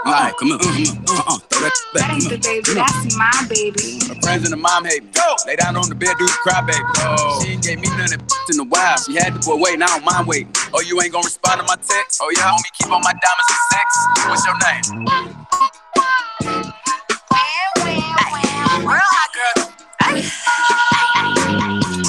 Like, come on, throw that back. That ain't the baby, that's my baby. Her friends and her mom hate me. Go! Lay down on the bed, do the cry, baby. Oh. She ain't gave me none of that in a while. She had the boy waiting, I don't mind waiting. Oh, you ain't gonna respond to my text? Oh, yeah, homie, keep on my diamonds and 6. What's your name?